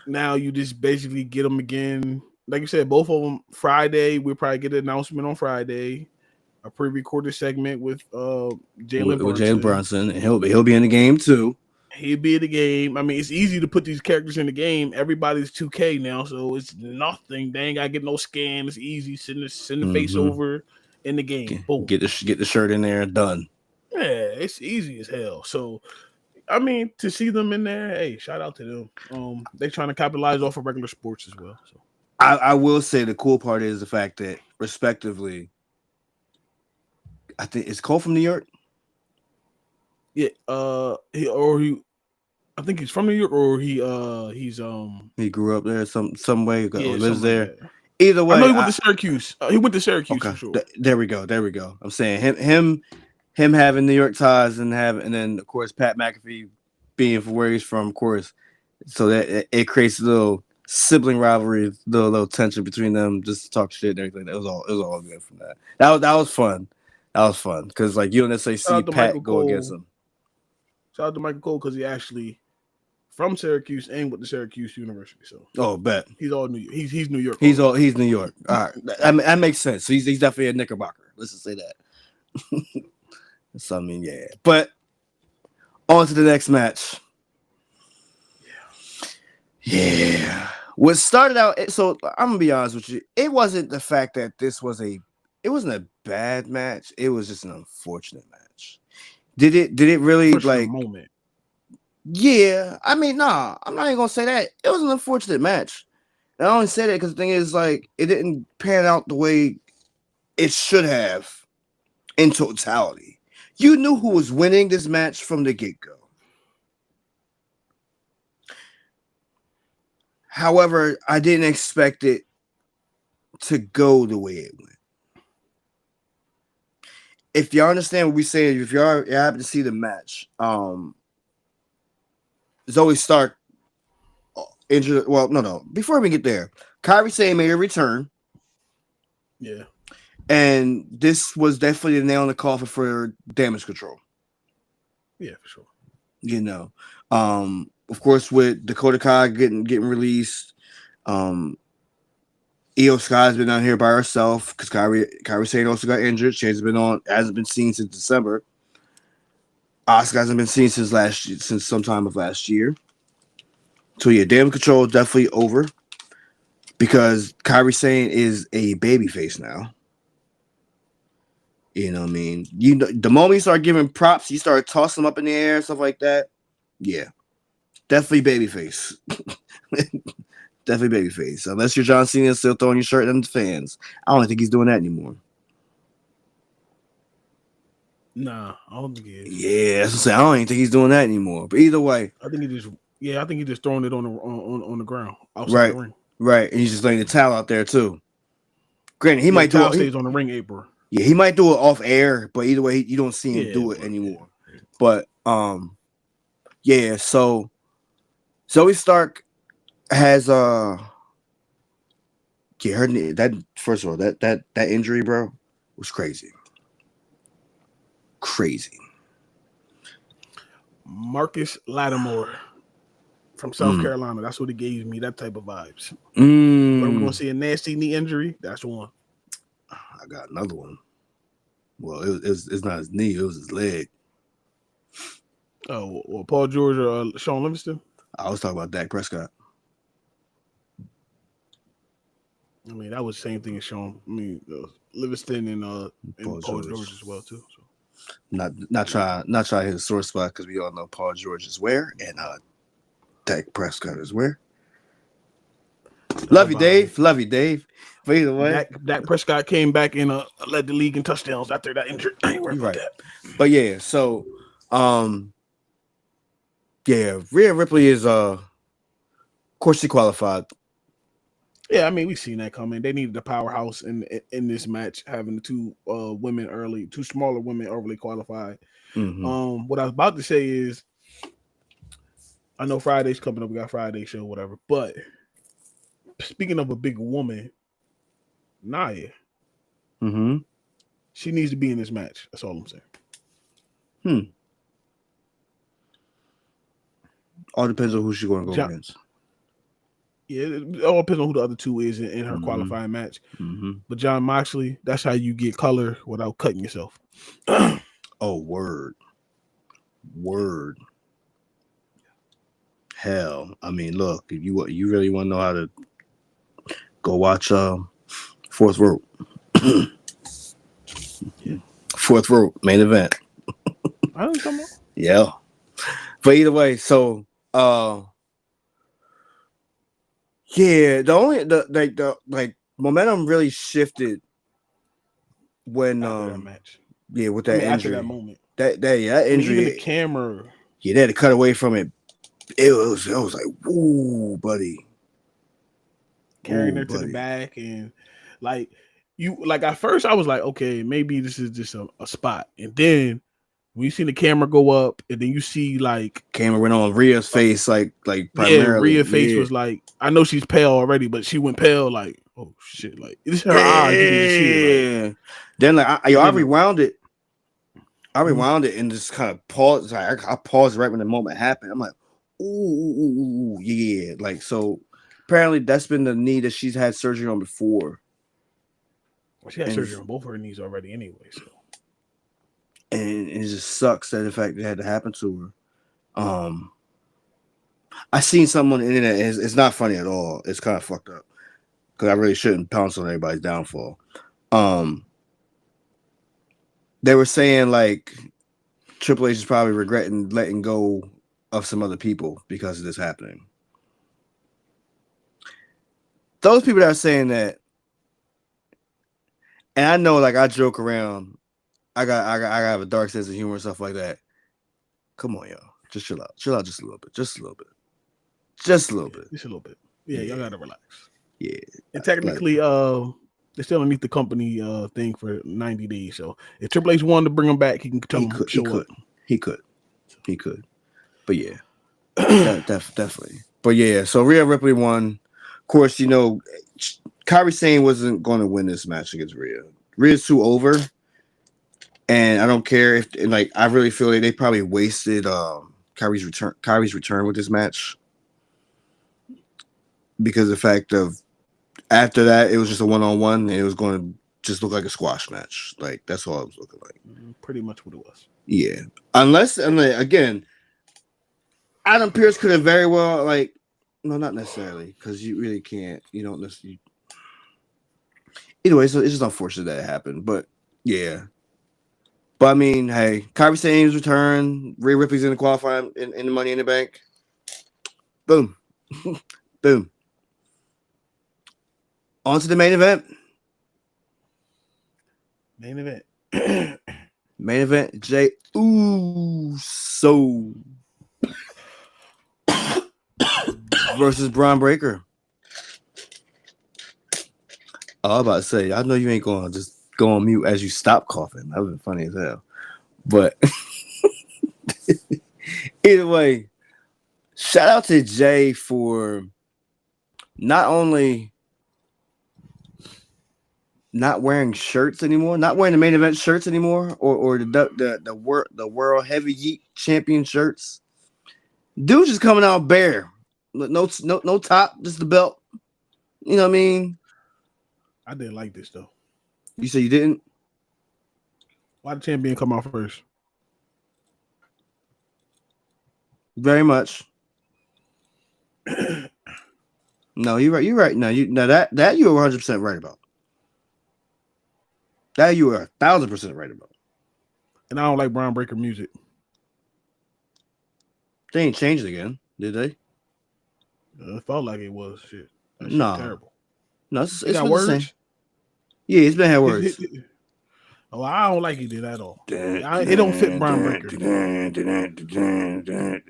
Now you just basically get them again. Like you said, both of them Friday. We'll probably get an announcement on Friday. A pre-recorded segment with Jalen Brunson, and he'll be in the game too. He'll be in the game. I mean, it's easy to put these characters in the game. Everybody's 2K now, so it's nothing. They ain't gotta get no scan. It's easy. Send the face over in the game. Boom. Get the shirt in there. Done. Yeah, it's easy as hell. So, I mean, to see them in there, hey, shout out to them. They trying to capitalize off of regular sports as well. So, I will say the cool part is the fact that, respectively, I think it's Cole from New York. Yeah, I think he's from New York, or he grew up there some way, lives there. Like Either way, I know he went to Syracuse. He went to Syracuse for sure. There we go. I'm saying him having New York ties and then of course Pat McAfee being from where he's from, of course, so that it creates a little sibling rivalry, little tension between them, just to talk shit and everything. It was all good from that. That was fun. That was fun because like you don't necessarily see Pat go against him. Shout out to Michael Cole because he actually from Syracuse and with the Syracuse University. So bet he's all New York. He's New York. He's New York. All right, that makes sense. So he's definitely a Knickerbocker. Let's just say that. So I mean, yeah. But on to the next match. Yeah. What started out, so I'm gonna be honest with you. It wasn't the fact that it wasn't a bad match. It was just an unfortunate match. Did it really like moment? Yeah, I mean, nah, I'm not even gonna say that. It was an unfortunate match. And I only say that because the thing is, like, it didn't pan out the way it should have in totality. You knew who was winning this match from the get-go. However, I didn't expect it to go the way it went. If y'all understand what we say, if you happen to see the match, Zoe Stark injured. Well, no. Before we get there, Kairi Sane made a return. Yeah. And this was definitely the nail in the coffin for Damage Control. Yeah, for sure. You know, of course, with Dakota Kai getting released, Io Sky's been out here by herself because Kairi Sane also got injured. She hasn't been seen since December. Asuka hasn't been seen since sometime of last year. So yeah, Damage Control definitely over because Kairi Sane is a babyface now. You know what I mean? You know, the moment you start giving props, you start tossing them up in the air, stuff like that. Yeah, definitely babyface. Definitely babyface. Unless you're John Cena still throwing your shirt at the fans. I don't think he's doing that anymore. Nah, I don't think he is. Yeah, that's what I'm saying. I don't even think he's doing that anymore. But either way, I think he just throwing it on the ground outside the ring. Right, and he's just laying the towel out there too. Granted, he might do it. Stays on the ring apron. Yeah, he might do it off air, but either way, you don't see him do it anymore. Yeah. But yeah. So Zoe Stark has her that first of all that injury, bro, was crazy. Marcus Lattimore from South Carolina. That's what it gave me. That type of vibes. We're gonna see a nasty knee injury. That's one. I got another one. Well, it's not his knee, it was his leg. Oh, well, Paul George or Sean Livingston? I was talking about Dak Prescott. I mean, that was the same thing as Sean. I mean, Livingston and Paul George as well too. So. Not trying to hit a sore spot because we all know Paul George is where and Dak Prescott is where. Love you, Dave. Love you, Dave. But either way, Dak Prescott came back and led the league in touchdowns after that injury. I ain't worried about that. But yeah, so yeah, Rhea Ripley is of course she qualified. Yeah, I mean we've seen that coming. They needed a powerhouse in this match, having the two smaller women early qualified. Mm-hmm. What I was about to say is, I know Friday's coming up. We got Friday show, whatever. But speaking of a big woman, Nia, she needs to be in this match. That's all I'm saying. All depends on who she's going to go against. Yeah, it all depends on who the other two is in her qualifying match. But John Moxley, that's how you get color without cutting yourself. Oh, word. Hell, I mean, look, if you really want to know how to go watch Fourth Rope. Fourth Rope main event. I don't know. Yeah, but either way, so yeah, the momentum really shifted when that match. Yeah, with that injury. After that moment. That injury. Even the camera. Yeah, they had to cut away from it. It was like, woo, buddy. Carrying her to the back and at first I was like, okay, maybe this is just a spot. And then when you see the camera go up and then you see camera went on Rhea's face, like primarily. Yeah, Rhea's face was like, I know she's pale already, but she went pale like, oh shit, like it's her eyes. You can just see it. Then I rewound it. I rewound it and just kind of paused. I paused right when the moment happened. I'm like, ooh, yeah. Like, so apparently that's been the knee that she's had surgery on before. Well, she had surgery on both her knees already anyway, so. And it just sucks that the fact it had to happen to her. I seen someone on the internet. It's not funny at all. It's kind of fucked up because I really shouldn't pounce on everybody's downfall. They were saying Triple H is probably regretting letting go of some other people because of this happening. Those people that are saying that, and I know I joke around. I have a dark sense of humor and stuff like that. Come on, y'all. Just chill out. Chill out just a little bit. Just a little bit. Just a little bit. Yeah, y'all gotta relax. Yeah. And technically, they still underneath the company thing for 90 days. So if Triple H wanted to bring him back, he can tell him to show up. He could. But yeah. Definitely. But yeah, so Rhea Ripley won. Of course, Kairi Sane wasn't going to win this match against Rhea. Rhea's too over. And I don't care if I really feel like they probably wasted Kairi's return with this match. Because of the fact of after that, it was just a one-on-one, and it was going to just look like a squash match. That's all it was looking like. Pretty much what it was. Yeah. Unless, again, Adam Pearce could have very well, no, not necessarily, because you really can't. You don't necessarily. Either way, so it's just unfortunate that it happened. But, yeah. But, I mean, hey, Kairi Sane's return, Rhea Ripley's in the qualifying in the Money in the Bank. Boom. Boom. On to the main event. Main event, Jey Uso versus Bron Breakker. I was about to say, I know you ain't going to just go on mute as you stop coughing. That would be funny as hell. But either way, shout out to Jey for not only not wearing shirts anymore, not wearing the main event shirts anymore, or the world heavyweight champion shirts. Dude just coming out bare, no top, just the belt. You know what I mean? I didn't like this though. You said you didn't? Why the champion come out first? Very much. No, you're right. You're right. No, that you were 100% right about. That you were 1,000% right about. And I don't like Bron Breakker music. They ain't changed again, did they? It felt like it was shit. That No. shit terrible. No, it's It got been words. The same. Yeah, it's been had words. Oh, I don't like it at all. It don't fit Bron Breakker.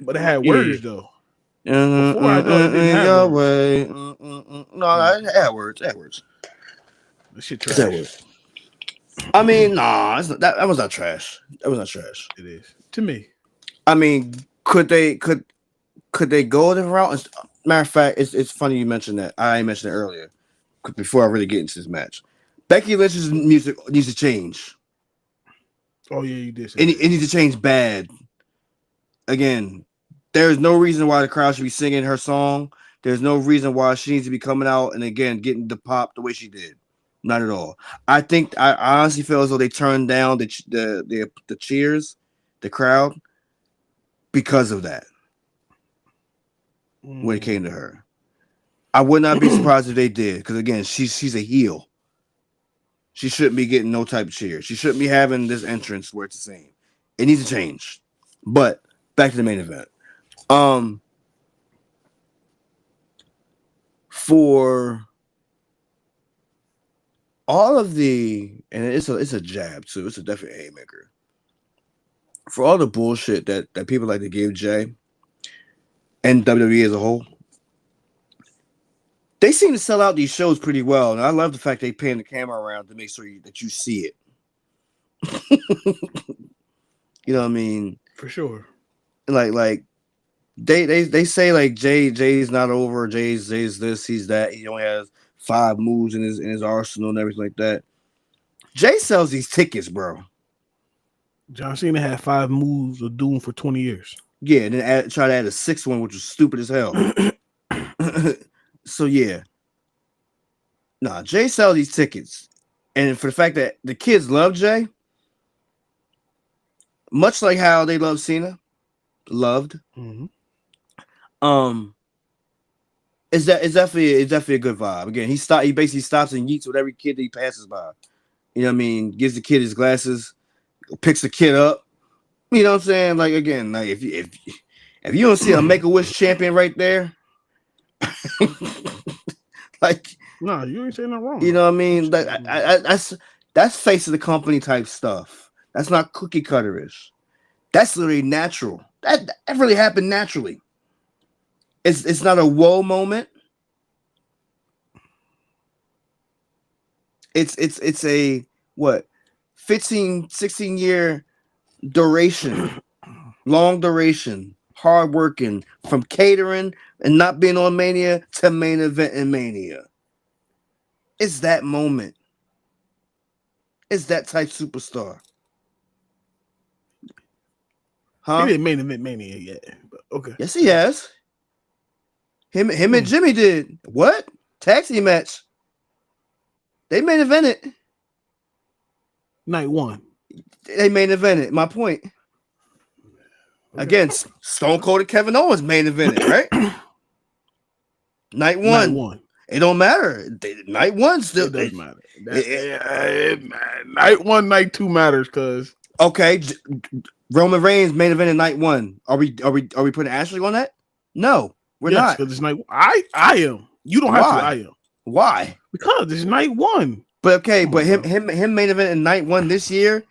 But it had words though. Before I thought it didn't have words. No, it had words. It had words. That shit trash. I mean, nah, that was not trash. That was not trash. It is to me. I mean, could they go a different route? Matter of fact, it's funny you mentioned that. I mentioned it earlier before I really get into this match. Becky Lynch's music needs to change. Oh yeah, you did. It needs to change bad. Again, there's no reason why the crowd should be singing her song. There's no reason why she needs to be coming out and again getting the pop the way she did. Not at all. I honestly feel as though they turned down the cheers, the crowd, because of that. When it came to her, I would not be surprised if they did, because again, she's a heel. She shouldn't be getting no type of cheer. She shouldn't be having this entrance where it's the same. It needs to change. But back to the main event. For all of the, and it's a jab too. It's a definite haymaker. For all the bullshit that people like to give Jey and WWE as a whole, they seem to sell out these shows pretty well, and I love the fact they pan the camera around to make sure that you see it. You know what I mean? For sure. Like they say like Jay's not over. Jay's this, he's that. He only has 5 moves in his arsenal and everything like that. Jey sells these tickets, bro. John Cena had 5 moves of doom for 20 years. Yeah, and then try to add a 6th one, which was stupid as hell. So yeah. Nah, Jey sells these tickets. And for the fact that the kids love Jey, much like how they love Cena, loved. Mm-hmm. It's definitely a good vibe. Again, he basically stops and yeets with every kid that he passes by. You know what I mean? Gives the kid his glasses, picks the kid up. You know what I'm saying? Like again, like if you don't see a Make-A-Wish champion right there, like no, you ain't saying nothing wrong. You know what I mean? Like that's face of the company type stuff. That's not cookie cutterish. That's literally natural. That really happened naturally. It's not a whoa moment. It's a what 15, 16 year duration, long duration, hard working from catering and not being on Mania to main event in Mania. It's that moment. It's that type superstar. Huh? He didn't main event Mania yet, but okay. Yes, he has. Him and Jimmy did. What? Taxi match. They main evented. Night 1. They main evented. My point. Okay. Again, Stone Cold and Kevin Owens main evented, right? Night 1. Night 1. It don't matter. Night 1 still it does matter. Night 1, night 2 matters because okay. Roman Reigns main event in night 1. Are we putting Ashley on that? No, we're not. Because it's night. I am. You don't have to. I am. Why? Because it's night 1. But okay, but him main event in night 1 this year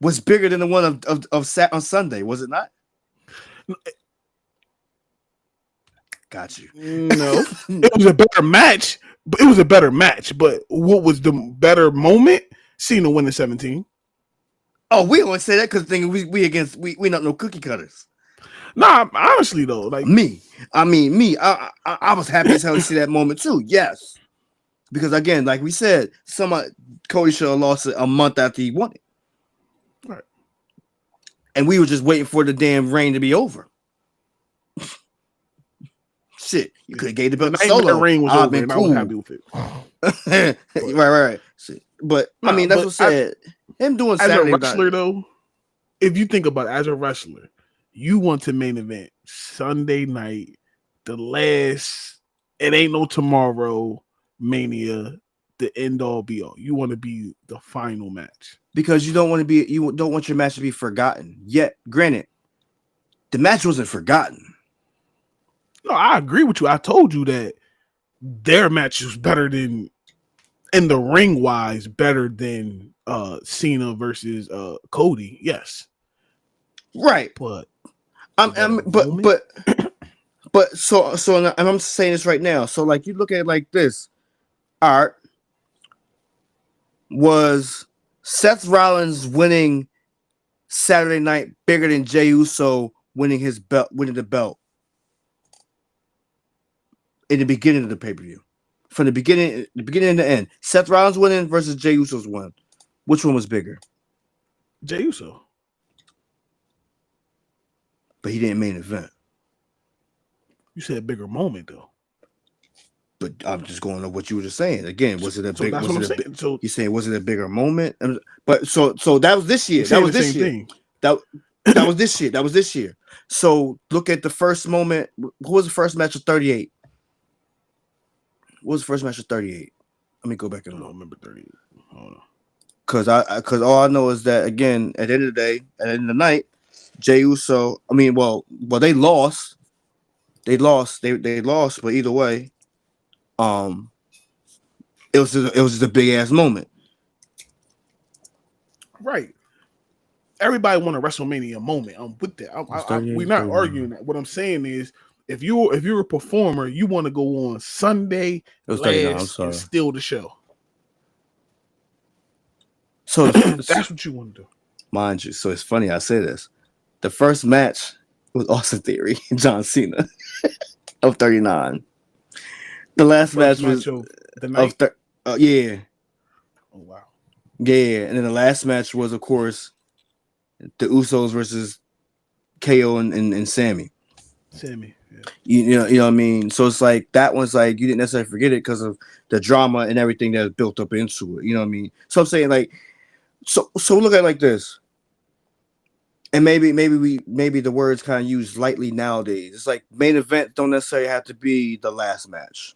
was bigger than the one of Sat on Sunday, was it not? Got you. No, it was a better match. But it was a better match. But what was the better moment? Cena winning 17. Oh, we only say that because we not no cookie cutters. Nah, honestly though, like me. I was happy as hell to see that moment too. Yes, because again, like we said, Cody should have lost it a month after he won it, right? And we were just waiting for the damn reign to be over. Shit, you could have gave the belt to Solo. The reign was over, and cool. I was happy with it. Right. Shit. But I mean, that's what I said. Him doing as Saturday a wrestler, night, though, if you think about it, as a wrestler, you want to main event Sunday night, the last. It ain't no tomorrow Mania, the end all be all. You want to be the final match because you don't want your match to be forgotten. Yet, granted, the match wasn't forgotten. No, I agree with you. I told you that their match was better than, in the ring wise, better than Cena versus Cody. Yes, right. But so and I'm saying this right now. So like you look at it like this. All right, was Seth Rollins winning Saturday night bigger than Jey Uso winning the belt in the beginning of the pay-per-view? From the beginning to the end, Seth Rollins winning versus Jey Uso's win. Which one was bigger? Jey Uso. But he didn't main event. You said a bigger moment though. But I'm just going on what you were just saying. Again, was it a big? That's what I'm saying. So you saying was it a bigger moment? But so that was this year. That was this year. Thing. That was this year. That was this year. So look at the first moment. Who was the first match of 38? What was the first match of 38? Let me go back and I look. don't remember 38. Hold on. Because all I know is that, again, at the end of the day, at the end of the night, Jey Uso. I mean, well, they lost. They lost. They lost. But either way, it was just a big ass moment. Right. Everybody want a WrestleMania moment. I'm with that. We're not arguing that. What I'm saying is, if you're a performer, you want to go on Sunday last and steal the show. So that's what you want to do. Mind you, so it's funny I say this. The first match was Austin Theory and John Cena of 39. The last match was of the night. Yeah. Oh wow. Yeah, and then the last match was, of course, the Usos versus KO and Sammy. Sammy. Yeah. You know what I mean? So it's like that one's like you didn't necessarily forget it because of the drama and everything that was built up into it. You know what I mean? So I'm saying like so look at it like this. And maybe the words kind of used lightly nowadays. It's like main event don't necessarily have to be the last match.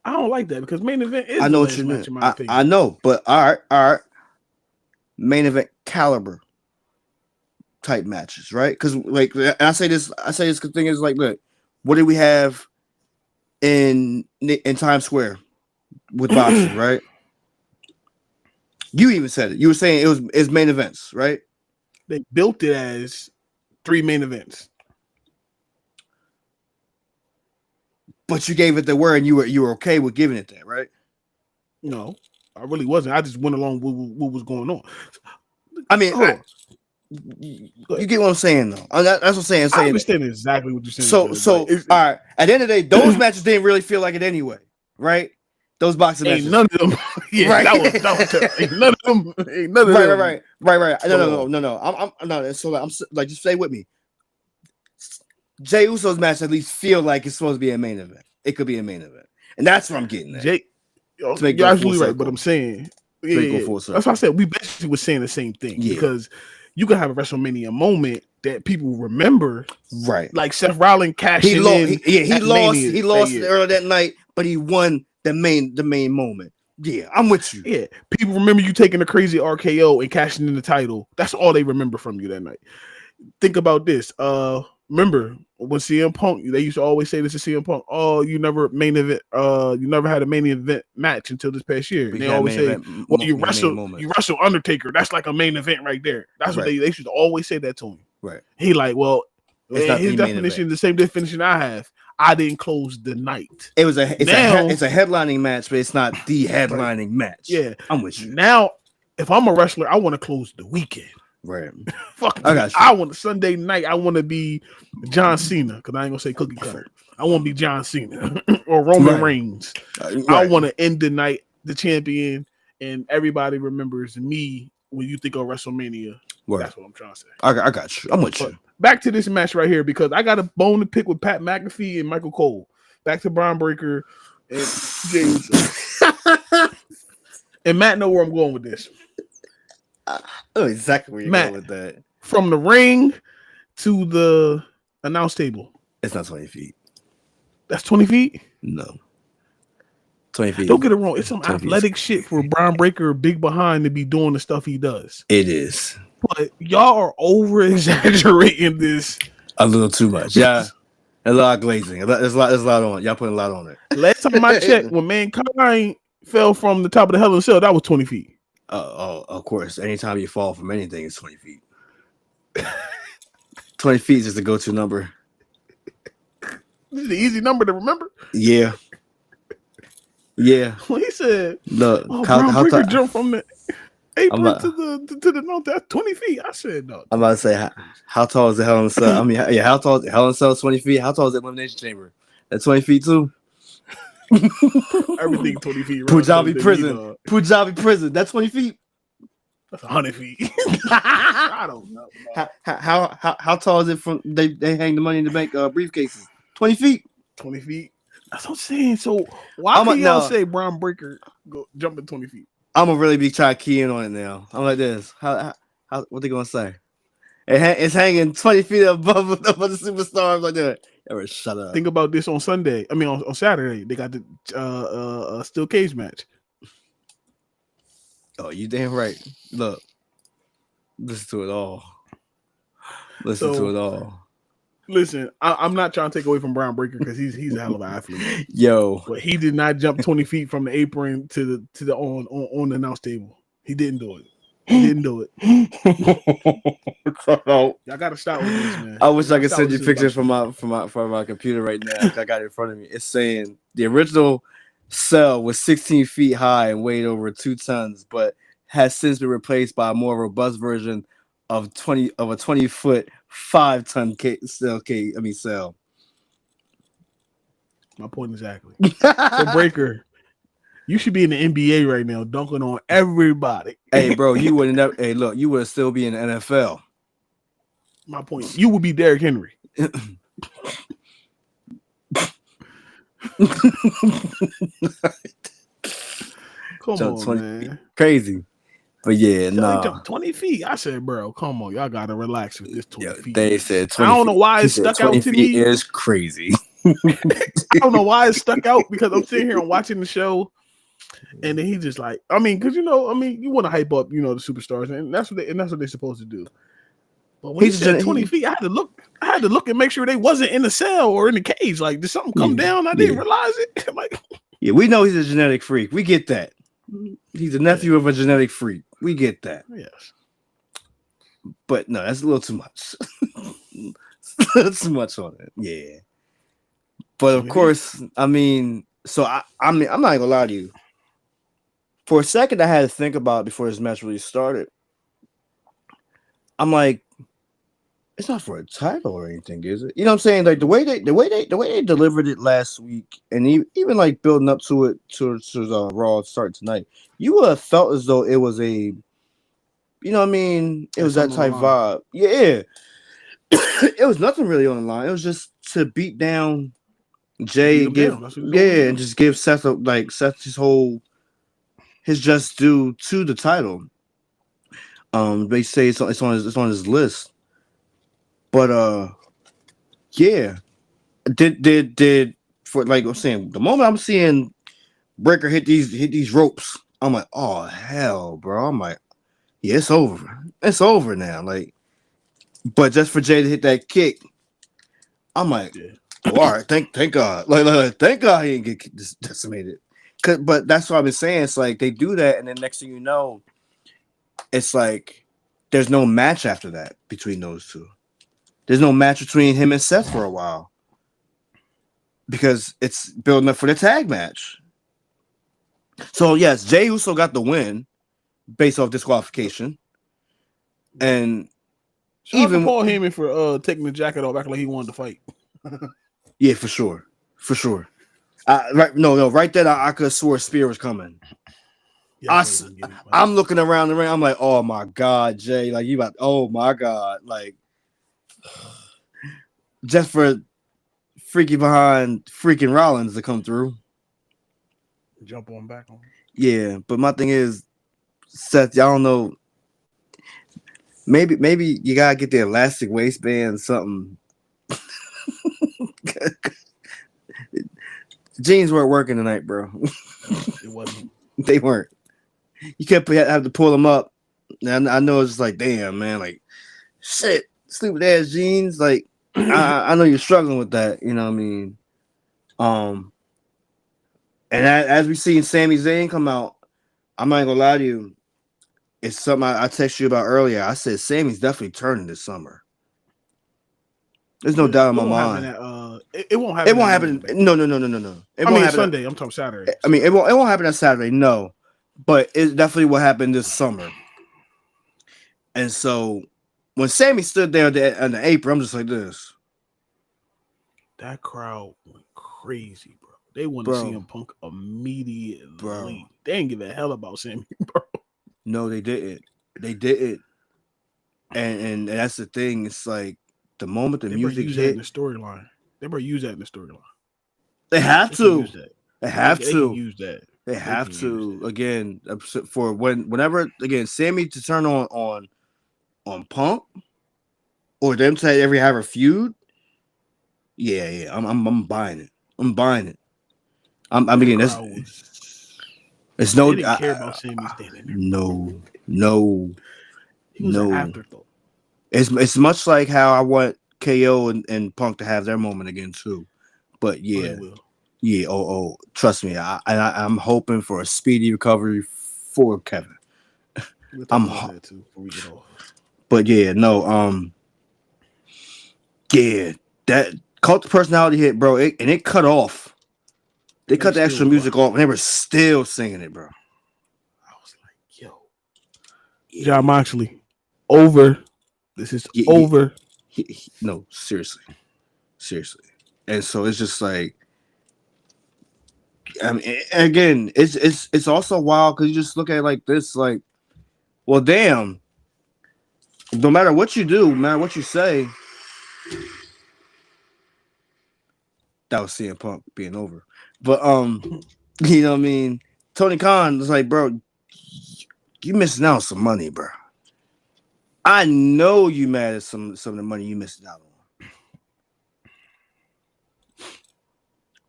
I don't like that because main event is I know the what last you match mean. in my opinion. I know, but all right. Main event caliber type matches, right? Because like I say this thing is like, look, what did we have in Times Square with boxing, right? You even said it. You were saying it's main events, right? They built it as 3 main events. But you gave it the word and you were okay with giving it that, right? No, I really wasn't. I just went along with what was going on. I mean, you get what I'm saying, though. That's what I'm saying. I understand exactly what you're saying. So all right. At the end of the day, those matches didn't really feel like it anyway, right? Those boxing matches. None of them. Yeah, right. that was ain't none of them. Ain't none of them. Right. No. I'm not. So I'm like, just stay with me. Jey Uso's match at least feel like it's supposed to be a main event. It could be a main event, and that's what I'm getting at. You're absolutely right, but I'm saying, that's why I said we basically were saying the same thing because you could have a WrestleMania moment that people remember, right? Like Seth Rollins cashing in. He lost earlier that night, but he won the main moment. Yeah, I'm with you. Yeah, people remember you taking a crazy RKO and cashing in the title. That's all they remember from you that night. Think about this. Remember when CM Punk? They used to always say this to CM Punk. Oh, you never had a main event match until this past year. They always say, "Well, you wrestle Undertaker. That's like a main event right there." That's what they should always say that to him. Right. He like, well, his definition, the same definition I have. I didn't close the night. It's a headlining match, but it's not the headlining match. Yeah, I'm with you. Now, if I'm a wrestler, I want to close the weekend. Right. Fuck. I want Sunday night. I want to be John Cena because I ain't gonna say cookie cutter. I want to be John Cena or Roman Reigns. I want to end the night the champion, and everybody remembers me when you think of WrestleMania. Right. That's what I'm trying to say. I got you. I'm with you. Back to this match right here because I got a bone to pick with Pat McAfee and Michael Cole. Back to Bron Breakker and Jey Uso. And Matt know where I'm going with this. I know exactly where you're going with that. From the ring to the announce table. It's not 20 feet. That's 20 feet? No. 20 feet. Don't get it wrong. It's some athletic shit for Bron Breakker, big behind, to be doing the stuff he does. It is. But y'all are over exaggerating this a little too much. Yeah. A lot of glazing. There's a lot on. Y'all putting a lot on it. Last time I checked, when Mankind fell from the top of the Hell in a Cell, that was 20 feet. Of course. Anytime you fall from anything, it's 20 feet. 20 feet is just a go-to number. This is an easy number to remember. Yeah. Yeah. When he said, "Look, Bron Breakker jumped from the apron to the no, that's 20 feet." I said, "No." I'm about to say, how tall is the Hell in a Cell? I mean, yeah, how tall is the Hell in a Cell? 20 feet. How tall is the Elimination Chamber? That's 20 feet too. Everything 20 feet. Punjabi prison. Punjabi prison. That's 20 feet. That's 100 feet. I don't know. How tall is it from? They hang the Money in the Bank briefcases. 20 feet. 20 feet. That's what I'm saying. So why can y'all say Bron Breakker go jumping 20 feet? I'm gonna really be trying to key in on it now. I'm like this. How what they gonna say? It's hanging 20 feet above the superstars like that. Ever shut up. Think about this on Sunday. I mean on Saturday. They got the steel cage match. Oh, you damn right. Look, listen to it all. Listen to it all. Listen, I'm not trying to take away from Bron Breakker because he's a hell of an athlete. Yo, but he did not jump 20 feet from the apron to the on the announce table. He didn't do it. He didn't do it. Y'all gotta stop with this, man. I wish I could send you pictures from my computer right now. I got it in front of me. It's saying the original cell was 16 feet high and weighed over 2 tons, but has since been replaced by a more robust version of a 20-foot 5-ton cell. My point exactly. So Breakker, you should be in the NBA right now, dunking on everybody. Hey, bro, you wouldn't never. Hey, look, you would still be in the NFL. My point, you would be Derrick Henry. Come on, man. Crazy. But yeah, nah. 20 feet. I said, bro, come on. Y'all got to relax with this 20 feet. They said 20 I don't know why it stuck out to me. It is crazy. I don't know why it stuck out because I'm sitting here and watching the show. And then he just like, I mean, because you want to hype up, the superstars, and that's what they're supposed to do. But when he said 20 feet, I had to look and make sure they wasn't in the cell or in the cage. Like, did something come down? I didn't realize it. Like, yeah, we know he's a genetic freak. We get that. He's a nephew of a genetic freak. We get that. Yes. But no, that's a little too much. Too much on it. Yeah. But of course, I mean, so I'm not gonna lie to you. For a second, I had to think about it before this match really started. I'm like, it's not for a title or anything, is it? You know what I'm saying? Like the way they delivered it last week, and even like building up to it to Raw start tonight, you would have felt as though it was a, you know what I mean? It was that type vibe. Yeah. It was nothing really on the line. It was just to beat down Jey, and just give Seth his just due to the title. They say it's on his list. But yeah, did for like I'm saying, the moment I'm seeing Breakker hit these ropes, I'm like, oh hell, bro. I'm like, yeah, it's over now. Like, but just for Jey to hit that kick, I'm like, oh, all right, thank God, like thank God he didn't get decimated. But that's what I've been saying. It's like they do that, and then next thing you know, it's like there's no match after that between those two. There's no match between him and Seth for a while because it's building up for the tag match. So yes, Jey Uso got the win based off disqualification, and even Paul Heyman for taking the jacket off, acting like he wanted to fight. Yeah, for sure. Right then I could have swore a spear was coming. Yeah, I'm looking around the ring. I'm like, oh my God, Jey, like you about, oh my God, like just for freaking behind freaking Rollins to come through. Jump on back on. Yeah, but my thing is, Seth, y'all don't know. Maybe you gotta get the elastic waistband, something. Jeans weren't working tonight, bro. It wasn't. They weren't. You kept have to pull them up. And I know it's just like, damn, man, like shit, stupid ass jeans. Like I know you're struggling with that. You know what I mean? And as we seen Sami Zayn come out, I'm not gonna lie to you. It's something I texted you about earlier. I said Sammy's definitely turning this summer. There's no doubt in my mind. It won't happen. It won't happen. No. It I won't mean, happen Sunday. I'm talking Saturday. I mean, it won't happen on Saturday. No, but it definitely will happen this summer. And so when Sammy stood there on the apron, I'm just like this. That crowd went crazy, bro. They want to see him Punk immediately. Bro. They didn't give a hell about Sammy, bro. No, they didn't. They didn't. And that's the thing. It's like the moment the music hit, in the storyline. They better use that in the storyline. They have to. They have to use that. They have to again for whenever again Sammy to turn on Punk or them to ever have a feud. Yeah. I'm buying it. I'm buying it. I'm beginning. It's no. They didn't care about Sammy standing there. No. He was an afterthought. It's much like how I want KO and Punk to have their moment again too. But yeah. Yeah, trust me. I'm hoping for a speedy recovery for Kevin. I'm too before we get off. But yeah, no, yeah, that cult personality hit, bro, and it cut off. They cut the extra music off, and they were still singing it, bro. I was like, yo, John Moxley, over. This is over. No, seriously, and so it's just like. I mean, again, it's also wild because you just look at it like this, like, well, damn. No matter what you do, no matter what you say, that was CM Punk being over. But you know what I mean? Tony Khan was like, bro, you missing out on some money, bro. I know you mad at some of the money you missing out on.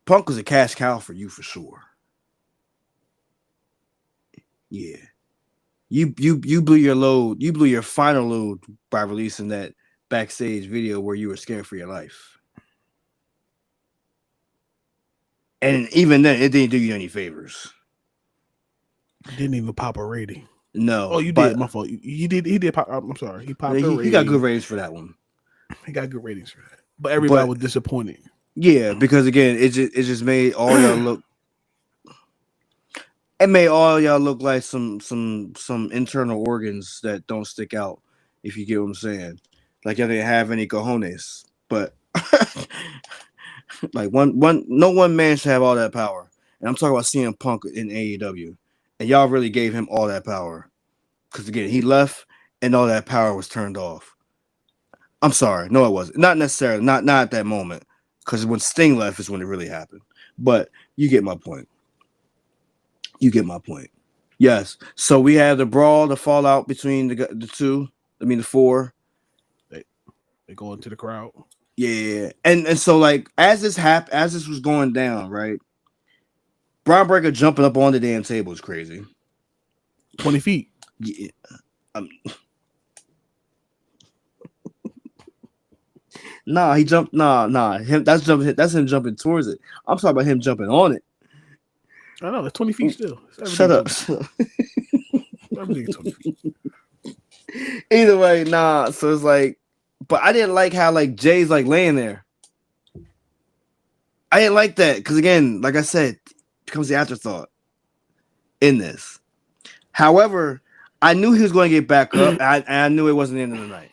Punk was a cash cow for you for sure. Yeah. You blew your load. You blew your final load by releasing that backstage video where you were scared for your life. And even then, it didn't do you any favors. Didn't even pop a rating. No. Oh, you did. My fault. He did pop. I'm sorry. He popped a rating. He got good ratings for that one. He got good ratings for that. But everybody was disappointed. Yeah, because again, it just made all y'all look. It made all y'all look like some internal organs that don't stick out. If you get what I'm saying, like y'all didn't have any cojones. But like no one man should have all that power. And I'm talking about CM Punk in AEW, and y'all really gave him all that power. Because again, he left, and all that power was turned off. I'm sorry, no, it wasn't. Not necessarily. Not at that moment. Because when Sting left is when it really happened. But you get my point. Yes. So we have the brawl, the fallout between the two. I mean, the four. They go into the crowd. Yeah. And so, like, as this was going down, right? Bron Breakker jumping up on the damn table is crazy. 20 feet. Yeah. Nah, he jumped. Nah. That's him jumping towards it. I'm talking about him jumping on it. I know it's 20 feet still. Shut up. Everything's 20 feet. Either way, nah. So it's like, but I didn't like how like Jay's like laying there. I didn't like that because again, like I said, it becomes the afterthought in this. However, I knew he was going to get back up, and I knew it wasn't the end of the night.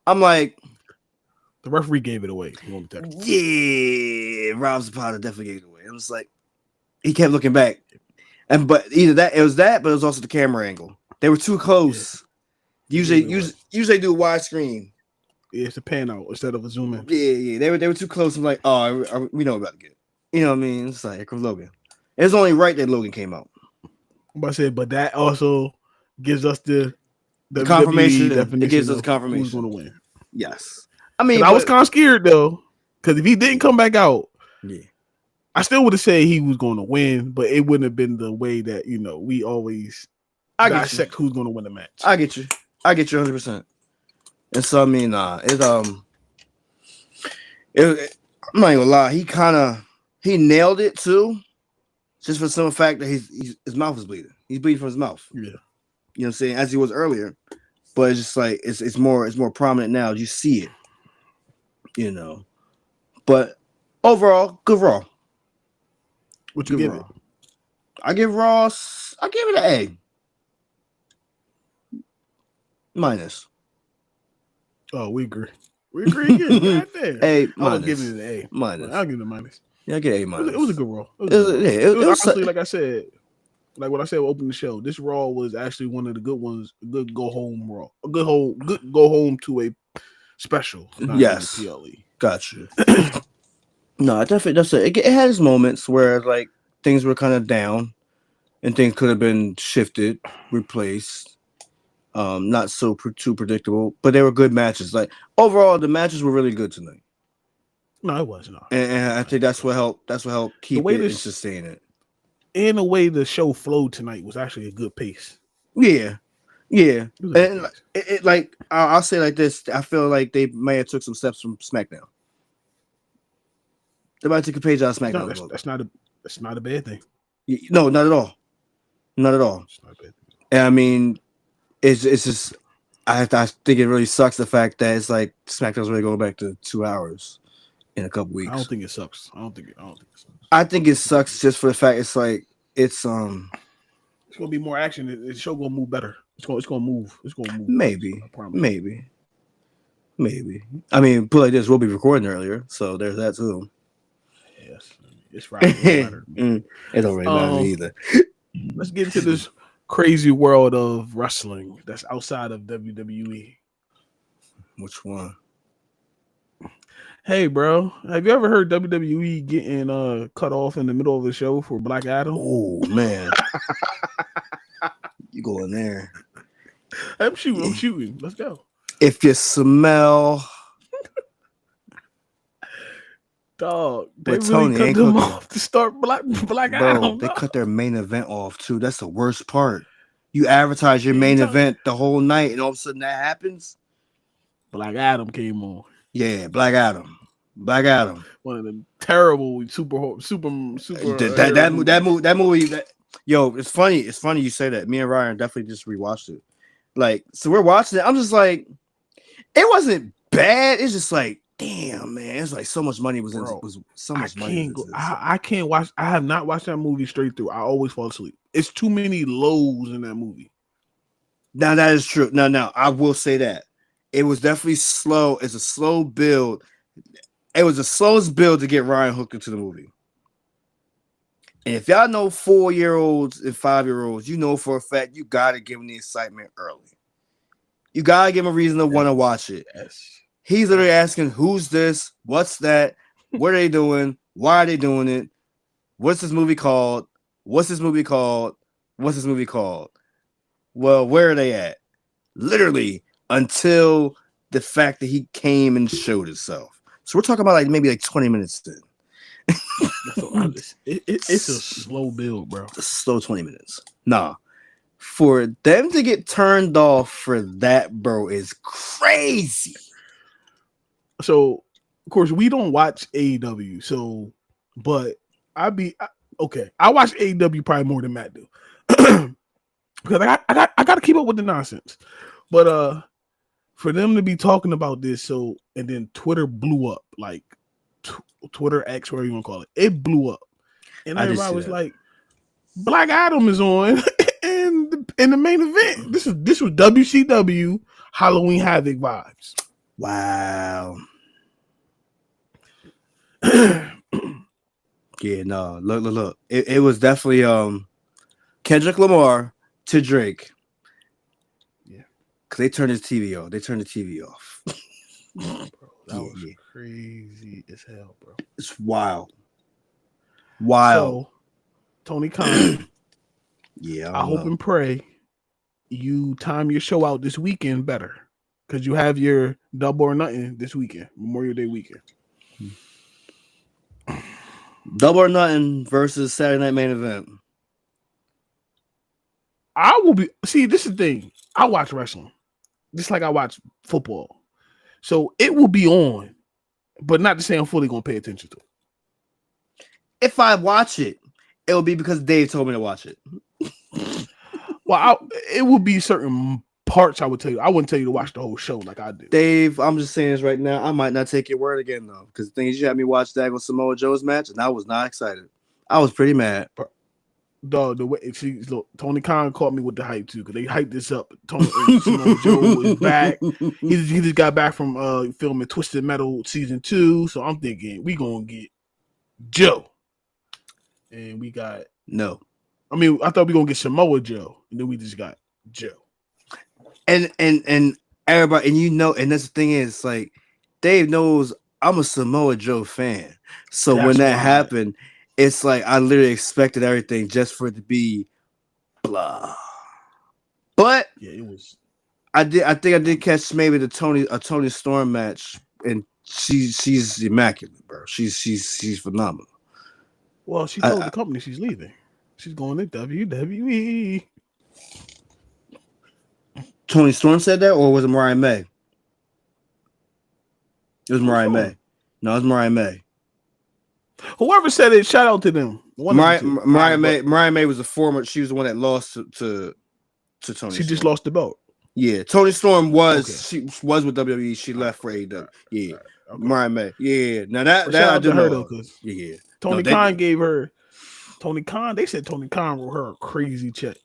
I'm like. The referee gave it away. Yeah, Rob Zapata definitely gave it away. It was like he kept looking back, but either that it was also the camera angle. They were too close. Yeah. Usually do a widescreen. Yeah, it's a pan out instead of a zoom in. Yeah. They were too close. I'm like, we know about to get. You know what I mean? It's like Logan. It's only right that Logan came out. But I said, but that also gives us the confirmation. definition. It gives us of confirmation who's going to win. Yes, I mean, I was kind of scared though, because if he didn't come back out, yeah, I still would have said he was going to win, but it wouldn't have been the way that we always dissect who's going to win the match. I get you 100%. And so I mean, I'm not gonna lie, he nailed it too, just for the simple fact that his mouth is bleeding. He's bleeding from his mouth. Yeah, you know what I'm saying, as he was earlier, but it's just like it's more prominent now. You see it, But overall, good Raw. What you give it? I give it an A. Minus. Oh, we agree. We agree again. Right there. A minus. I'll give it an A. Minus. I'll give it a minus. Yeah, I get A minus. It was a good Raw. It was honestly, like I said, like what I said, opening the show. This Raw was actually one of the good ones. A good go home Raw. A good go home to a special. Yes. PLE. Gotcha. No, definitely. That's it. It had its moments where like things were kind of down, and things could have been shifted, replaced. Not so too predictable, but they were good matches. Like overall, the matches were really good tonight. No, it was not. And I think that's what helped. That's what helped keep it and sustain it. In a way, the show flowed tonight was actually a good pace. Yeah. And like I'll say like this: I feel like they may have took some steps from SmackDown. They might take a page out of SmackDown. No, that's not a bad thing. No, not at all. Not at all. It's not a bad thing. And I mean, it's just I think it really sucks the fact that it's like SmackDown's really going back to 2 hours in a couple weeks. I don't think it sucks. I think it sucks. I think it sucks just for the fact it's like it's gonna be more action. The show gonna move better. It's gonna move. Maybe. I mean, put like this, we'll be recording earlier, so there's that too. Yes, it's Friday. It don't really matter either. Let's get into this crazy world of wrestling that's outside of WWE. Which one? Hey, bro, have you ever heard WWE getting cut off in the middle of the show for Black Adam? Oh man, you going there? I'm shooting. Let's go. If you smell, dog, they really cut them off to start Black Adam. They cut their main event off too. That's the worst part. You advertise your main event the whole night, and all of a sudden that happens. Black Adam came on. Yeah, Black Adam. One of the terrible super. That movie. Yo, it's funny. It's funny you say that. Me and Ryan definitely just rewatched it. Like, so we're watching it. I'm just like, it wasn't bad. It's just like, damn, man. It's like so much money was so much money. I can't watch. I have not watched that movie straight through. I always fall asleep. It's too many lows in that movie. Now that is true. No, I will say that it was definitely slow. It's a slow build. It was the slowest build to get Ryan hooked into the movie. And if y'all know 4-year-olds and 5-year-olds, you know for a fact you gotta give them the excitement early. You gotta give them a reason to want to watch it. Yes. He's literally asking, "Who's this? What's that? What are they doing? Why are they doing it? What's this movie called? What's this movie called? What's this movie called?" Well, where are they at? Literally until the fact that he came and showed himself. So we're talking about maybe 20 minutes in. It's a slow build, bro. A slow 20 minutes. Nah. For them to get turned off for that, bro, is crazy. So, of course, we don't watch AEW. So, but okay. I watch AEW probably more than Matt do. Because I got to keep up with the nonsense. But for them to be talking about this, and then Twitter blew up, like Twitter X, whatever you want to call it, it blew up, and everybody was like, "Black Adam is on in the main event." This was WCW Halloween Havoc vibes. Wow. Yeah, no, look. It was definitely Kendrick Lamar to Drake. Yeah, because they turned his TV off. They turned the TV off. Bro, that was crazy as hell, bro. It's wild. So, Tony Khan Yeah, I hope and pray you time your show out this weekend better, because you have your Double or Nothing this weekend, Memorial Day weekend. Double or Nothing versus Saturday Night Main Event. I will be. See, this is the thing. I watch wrestling just like I watch football, so it will be on, but not to say I'm fully gonna pay attention to it. If I watch it, it will be because Dave told me to watch it. Well, it would be certain parts I would tell you. I wouldn't tell you to watch the whole show like I did. Dave, I'm just saying this right now. I might not take your word again though, because the thing is, you had me watch Dago Samoa Joe's match, and I was not excited. I was pretty mad. The way look, Tony Khan caught me with the hype too, because they hyped this up. Samoa Joe is back. He just got back from filming Twisted Metal season 2, so I'm thinking we gonna get Joe, and we got no. I mean, I thought we gonna get Samoa Joe, and then we just got Joe. And everybody, and you know, and that's the thing is, like, Dave knows I'm a Samoa Joe fan, so That's when that why. happened, it's like I literally expected everything just for it to be blah. But Yeah, it was. I think I did catch maybe a Tony Storm match, and she's immaculate, bro. She's phenomenal. Well, she told the company she's leaving. She's going to WWE. Tony Storm said that, or was it Mariah May? It was Mariah May. No, it was Mariah May. Whoever said it, shout out to them. Mariah May was a former. She was the one that lost to Tony. She just lost the belt. Yeah, Tony Storm she was with WWE. She left for AEW. Yeah, okay. Mariah May. Yeah, now that I do know. Yeah, Tony Khan gave her. Tony Khan. They said Tony Khan wrote her a crazy check,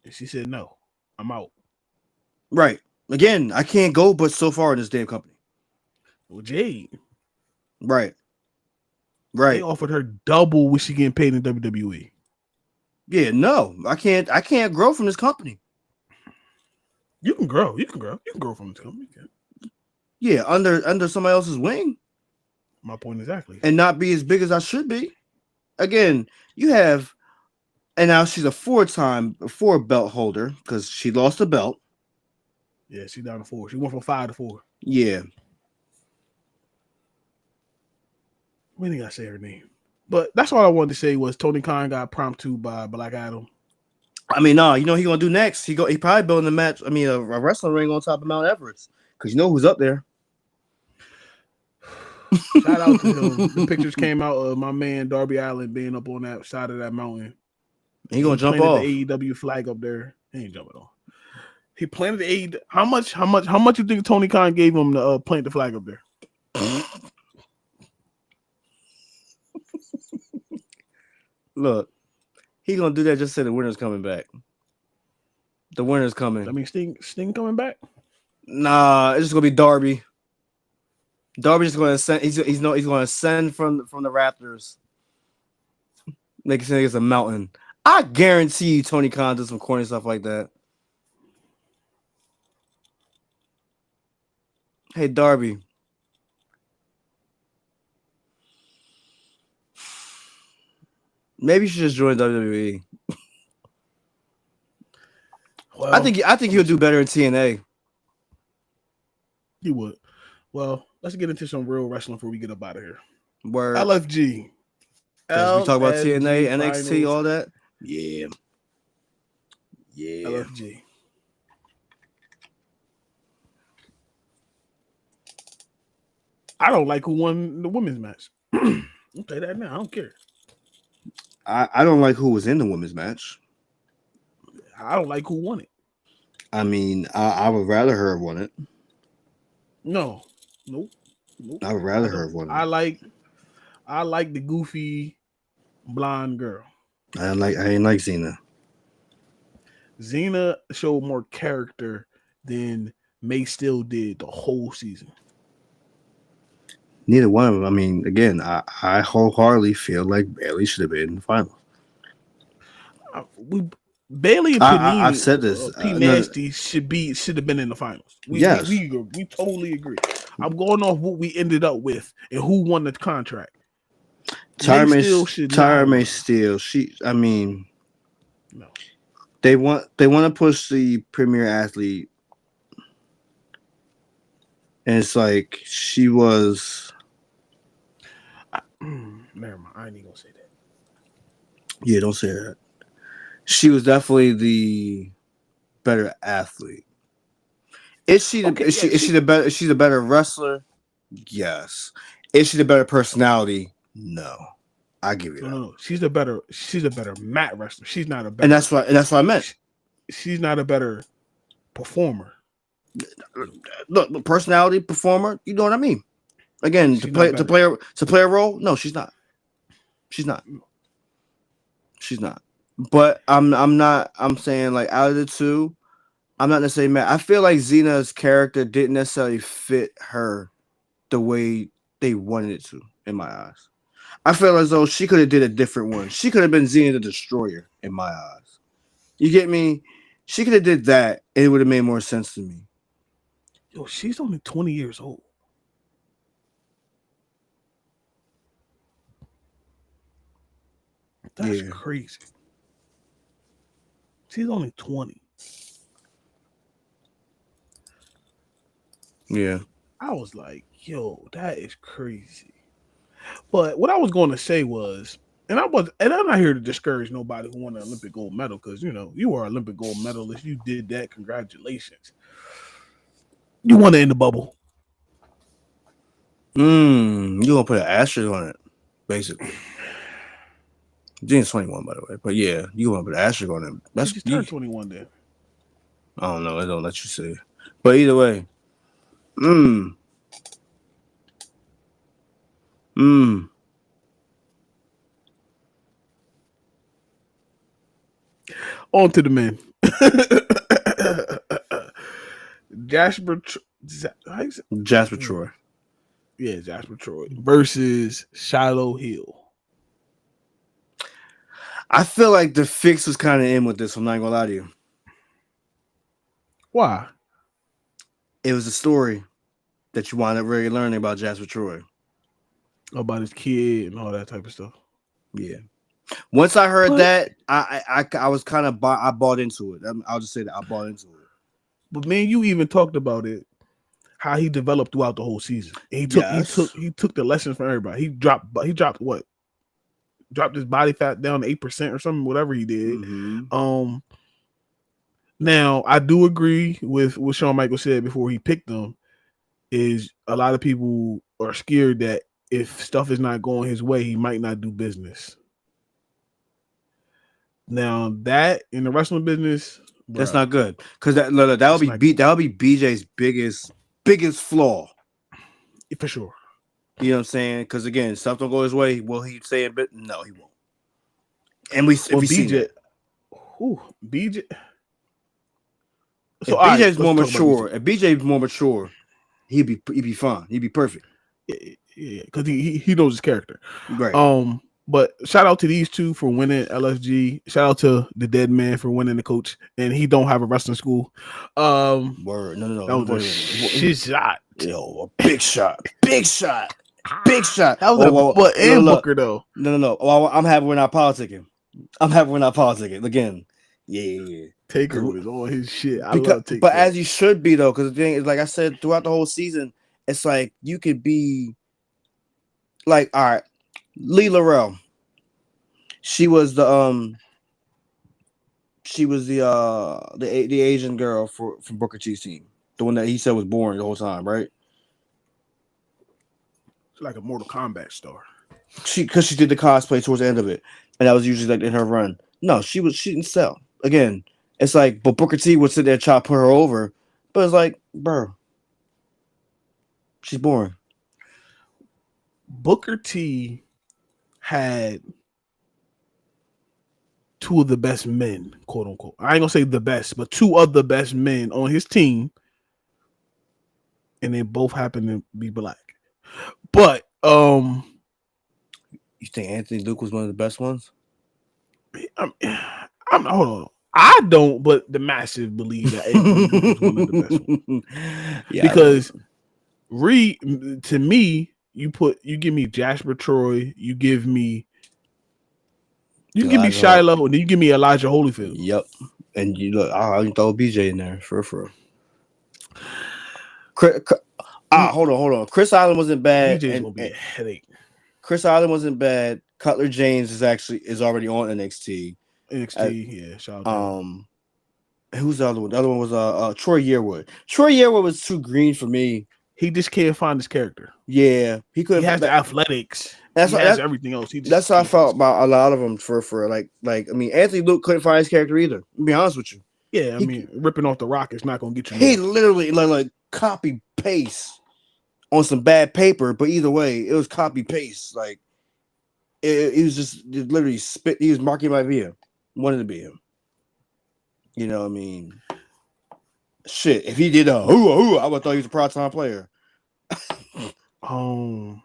and she said no, I'm out. Right. Again, I can't go but so far in this damn company. Well, Jade. Right. Right. They offered her double what she getting paid in WWE. Yeah, no, I can't grow from this company. You can grow. You can grow from this company. Yeah, under somebody else's wing. My point exactly. And not be as big as I should be. Again, you have, and now she's a four belt holder because she lost a belt. Yeah, she's down to 4. She went from 5 to 4. Yeah. We didn't gotta say her name. But that's all I wanted to say was Tony Khan got promptu by Black Adam. I mean, no, you know what he gonna do next? He probably building a match. I mean, a wrestling ring on top of Mount Everest, because you know who's up there. Shout out to him. The pictures came out of my man Darby Allin being up on that side of that mountain. He gonna jump off the AEW flag up there. He ain't jumping off. He planted the AEW. How much you think Tony Khan gave him to plant the flag up there? Look, he gonna do that just so the winner's coming back. The winner's coming. I mean, Sting coming back? Nah, it's just gonna be Darby. Darby's gonna ascend. He's gonna ascend from the Raptors. Make it seem like it's a mountain. I guarantee you, Tony Khan does some corny stuff like that. Hey, Darby. Maybe you should just join WWE. Well, I think he'll do better in TNA. He would. Well, let's get into some real wrestling before we get up out of here. Word. LFG. We talk about TNA, NXT, finals. all that. Yeah. LFG. I don't like who won the women's match. I'll tell you that now. I don't care. I don't like who was in the women's match. I don't like who won it. I mean, I would rather her have won it. No. Nope. I would rather her have won it. I like the goofy blonde girl. I ain't like Xena. Xena showed more character than May still did the whole season. Neither one of them. I mean, again, I wholeheartedly feel like Bayley should have been in the final. Bayley and Panini, I've said this. P Nasty should have been in the finals. We totally agree. I'm going off what we ended up with and who won the contract. Tyra May Steele. No. They want to push the premier athlete, and it's like she was. Never mind. I ain't even gonna say that. Yeah, don't say that. She was definitely the better athlete. Is she the better? Is she the better wrestler? Yes. Is she the better personality? No. I give you that. No. She's a better mat wrestler. She's not a better. And that's what I meant. She's not a better performer. Look, personality, performer. You know what I mean? Again, to play a role. No, she's not. She's not. She's not. But I'm not. I'm saying like out of the two, I'm not necessarily mad. I feel like Xena's character didn't necessarily fit her the way they wanted it to, in my eyes. I feel as though she could have did a different one. She could have been Xena the Destroyer, in my eyes. You get me? She could have did that, and it would have made more sense to me. Yo, she's only 20 years old. That's crazy. She's only 20. Yeah. I was like, yo, that is crazy. But what I was going to say was, and I'm not here to discourage nobody who won an Olympic gold medal, because you are an Olympic gold medalist. You did that. Congratulations. You won it in the bubble. You gonna put an asterisk on it, basically. James 21, by the way. But yeah, you gonna put an asterisk on it. That's just turned 21 then. I don't know. I don't let you say it. But either way. On to the men. Jasper Troy. Yeah, Jasper Troy versus Shiloh Hill. I feel like the fix was kind of in with this. I'm not gonna lie to you. Why? It was a story that you wound up really learning about Jasper Troy. About his kid and all that type of stuff. Yeah. Once I heard that, I was kind of I bought into it. I'll just say that I bought into it. But man, you even talked about it, how he developed throughout the whole season. And he took the lessons from everybody. He dropped what? Dropped his body fat down to 8% or something, whatever he did. Mm-hmm. Now I do agree with what Shawn Michaels said before he picked them. Is a lot of people are scared that if stuff is not going his way, he might not do business. Now that in the wrestling business, that's not good, because that would be BJ's biggest flaw, for sure. You know what I'm saying? Because again, stuff don't go his way. Will he say it? But no, he won't. And BJ. So BJ's more mature. If BJ's more mature, he'd be fine. He'd be perfect. Yeah, because he knows his character. Right. But shout out to these two for winning LFG. Shout out to the dead man for winning the coach. And he don't have a wrestling school. Word. No. That was a shot. Yo, a big shot. Big shot. Big shot. That was Booker, though. No. Well, I'm happy we're not politicking. Again. Yeah. Taker was on his shit. I love Taker. But as you should be, though, because the thing is, like I said, throughout the whole season, it's like you could be like, all right, Lee Laurel. She was the Asian girl from Booker T's team, the one that he said was boring the whole time, right? She's like a Mortal Kombat star. Because she did the cosplay towards the end of it, and that was usually like in her run. No, she didn't sell. Again, it's like, but Booker T would sit there and try to put her over, but it's like, bro, she's boring. Booker T had two of the best men, quote unquote. I ain't gonna say the best, but two of the best men on his team, and they both happen to be black. But you think Anthony Luke was one of the best ones? I'm hold on. I don't, but the masses believe that Anthony Luke was one of the best ones. Yeah, because to me, you give me Jasper Troy, you give me Shiloh, and then you give me Elijah Holyfield. Yep. And you look, I can throw BJ in there for real. Hold on. Chris Island wasn't bad. BJ's gonna be a headache. Chris Island wasn't bad. Cutler James is already on NXT. Yeah, shout out. Who's the other one? The other one was Troy Yearwood. Troy Yearwood was too green for me. He just can't find his character. Yeah, he could. He has the athletics. He has everything else. That's how I felt about a lot of them. For like I mean, Anthony Luke couldn't find his character either. To be honest with you. Yeah, I mean, ripping off the ROC is not gonna get you. He literally like copy paste on some bad paper, but either way, it was copy paste. Like it was just literally spit. He was marking my via, wanted to be him. You know what I mean? Shit, if he did I would have thought he was a part-time player. And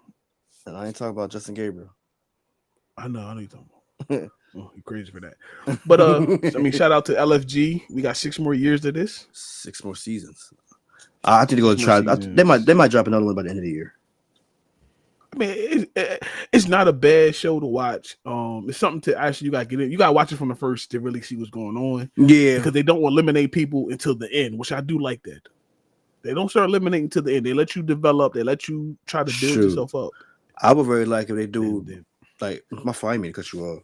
I ain't talking about Justin Gabriel. I know you're talking about. Oh, you're crazy for that. But I mean, shout out to LFG. We got 6 more years of this. 6 more seasons. I think they're going to try. They might drop another one by the end of the year. I mean, it's not a bad show to watch. It's something to actually you got to get in. You got to watch it from the first to really see what's going on. Yeah, because they don't eliminate people until the end, which I do like that. They don't start eliminating to the end. They let you develop. They let you try to build yourself up. I would very like if they do like my fault. I didn't mean to cut you off.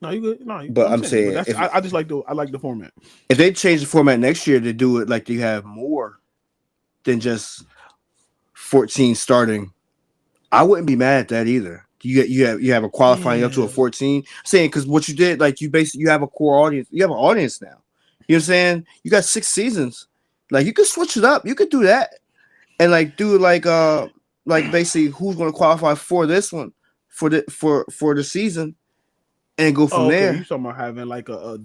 No, you good. No, but I'm saying I just like the format. If they change the format next year to do it like you have more than just 14 starting, I wouldn't be mad at that either. You have a qualifying up to a 14. Saying because what you did, like you have a core audience. You have an audience now. You know what I'm saying? You got 6 seasons. Like you could switch it up. You could do that and like do like basically who's going to qualify for this one for the season and go from there. You talking about having like a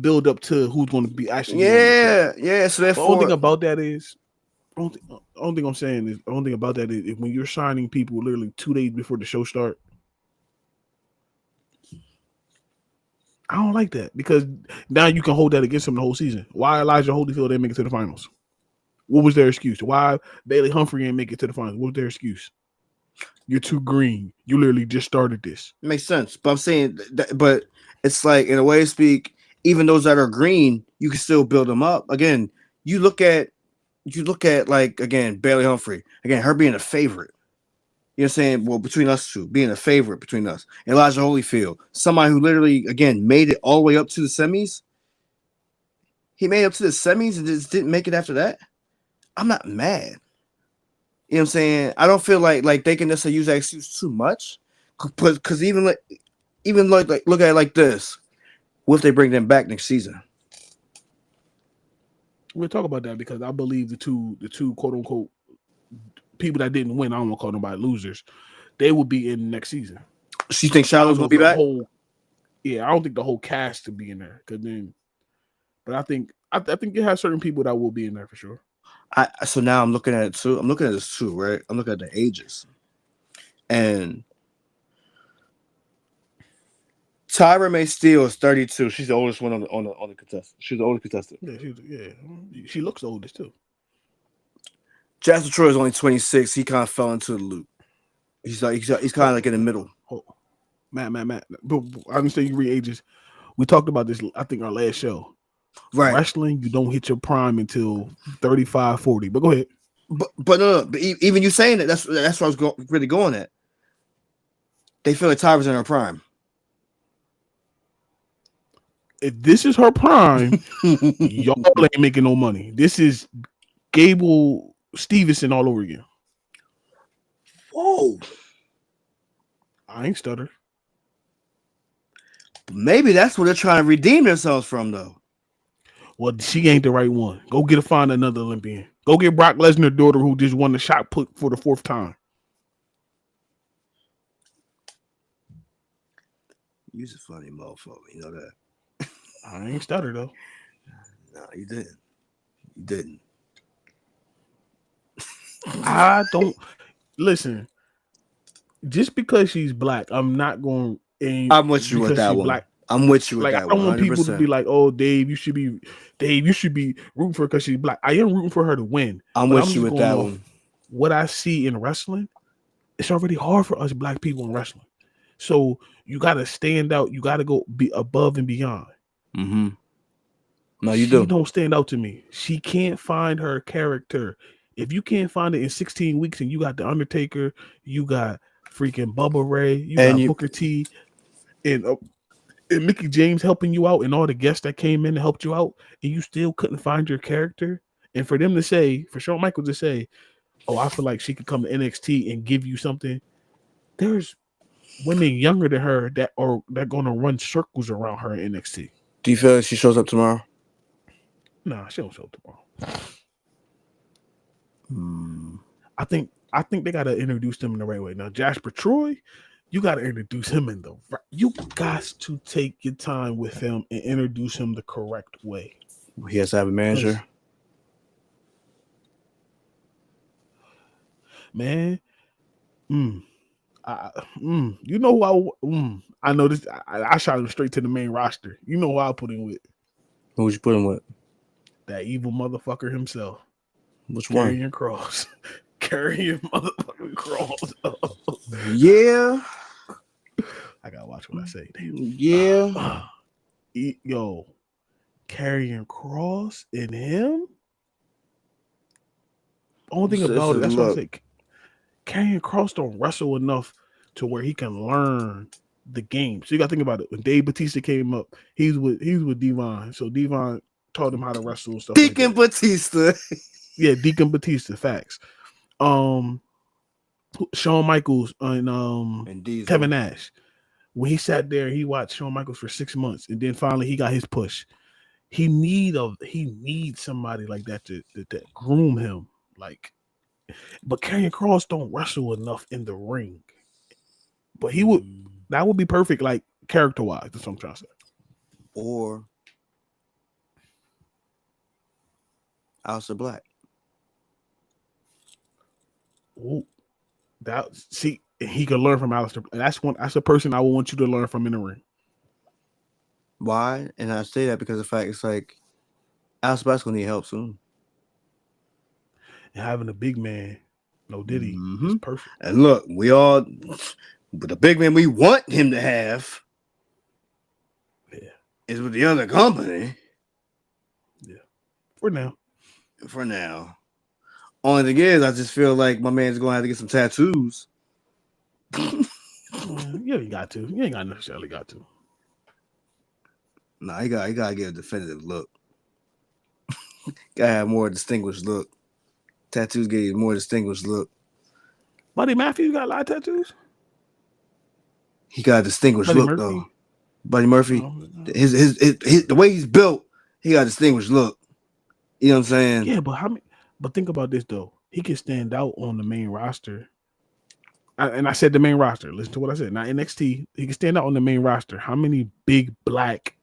build up to who's going to be actually. Yeah. So the only thing about that is. Only thing I'm saying is if when you're signing people literally 2 days before the show start, I don't like that because now you can hold that against them the whole season. Why Elijah Holyfield didn't make it to the finals? What was their excuse? Why Bailey Humphrey didn't make it to the finals? What was their excuse? You're too green. You literally just started this. Makes sense, but I'm saying but it's like in a way to speak, even those that are green, you can still build them up. Again, you look at like again Bailey Humphrey, again her being a favorite. You know what I'm saying? Well, between us two, being a favorite between us. Elijah Holyfield, somebody who literally again made it all the way up to the semis. He made it up to the semis and just didn't make it after that. I'm not mad. You know what I'm saying? I don't feel like they can necessarily use that excuse too much. Because even like look at it like this. What if they bring them back next season? We'll talk about that because I believe the two quote unquote people that didn't win, I don't want to call nobody losers, they will be in next season. So you think Charlotte's will be back? I don't think the whole cast to be in there. But I think it has certain people that will be in there for sure. So now I'm looking at it too. I'm looking at this too, right? I'm looking at the ages. And Tyra May Steele is 32. She's the oldest one on the contestant. She's the oldest contestant. Yeah, she looks the oldest too. Jasper Troy is only 26. He kind of fell into the loop. He's kind of like in the middle. Matt. But I understand you read ages. We talked about this, I think, our last show. Right. Wrestling, you don't hit your prime until 35, 40. But go ahead. But no. But even you saying that, that's what I was really going at. They feel like Tyra's in her prime. If this is her prime, y'all ain't making no money. This is Gable Stevenson all over again. Whoa. I ain't stutter. Maybe that's what they're trying to redeem themselves from, though. Well, she ain't the right one. Go find another Olympian. Go get Brock Lesnar's daughter who just won the shot put for the 4th time. You's a funny motherfucker. You know that. I ain't stutter, though. No, you didn't. You didn't. I don't listen. Just because she's black, I'm not going. I'm with you with that one. Black, I'm with you with that one. I don't want people to be like, "Oh, Dave, you should be rooting for her because she's black." I am rooting for her to win. I'm with you with that one. What I see in wrestling, it's already hard for us black people in wrestling. So you got to stand out. You got to go be above and beyond. Mm-hmm. No, you she do. don't stand out to me. She can't find her character. If you can't find it in 16 weeks and you got The Undertaker, you got freaking Bubba Ray, you got Booker T, and Mickey James helping you out, and all the guests that came in and helped you out, and you still couldn't find your character, and for them to say, for Shawn Michaels to say, oh, I feel like she could come to NXT and give you something, there's women younger than her that are going to run circles around her in NXT. Do you feel like she shows up tomorrow? Nah, she don't show up tomorrow. I think they got to introduce them in the right way. Now, Jasper Troy, you got to introduce him in the right. You got to take your time with him and introduce him the correct way. He has to have a manager. Man, you know who I know this. I shot him straight to the main roster. You know who I put him with? Who would you put him with? That evil motherfucker himself. Which one? Karrion Kross. Karrion motherfucking Kross. Yeah. I gotta watch what I say. Damn. Yeah. Yo, Karrion Kross and him. Only thing about it, that's what I say. Karrion Kross don't wrestle enough to where he can learn the game. So you gotta think about it. When Dave Bautista came up, he's with Devon. So Devon taught him how to wrestle and stuff. Deacon like Batista. Yeah, Deacon Batista. Facts. Shawn Michaels and Kevin Nash. When he sat there, he watched Shawn Michaels for 6 months, and then finally he got his push. He needs somebody like that to groom him. Like, but Karrion Kross don't wrestle enough in the ring. But that would be perfect, like character wise. That's what I'm trying to say. Or Aleister Black. Ooh, he could learn from Aleister. That's a person I would want you to learn from in the ring. Why? And I say that because of the fact it's like Aleister Black's gonna need help soon. And having a big man, no Diddy, is perfect. And look, but the big man we want him to have, is with the other company. Yeah, for now. Only thing is, I just feel like my man's gonna have to get some tattoos. You ain't got to. You ain't necessarily got to. Nah, he gotta get a definitive look. Gotta have more distinguished look. Tattoos get you a more distinguished look. Buddy Matthews got a lot of tattoos. He got a distinguished look though. Buddy Murphy, his the way he's built, he got a distinguished look. You know what I'm saying? Yeah, but think about this though. He can stand out on the main roster. And I said the main roster. Listen to what I said. Not NXT. He can stand out on the main roster. How many big black,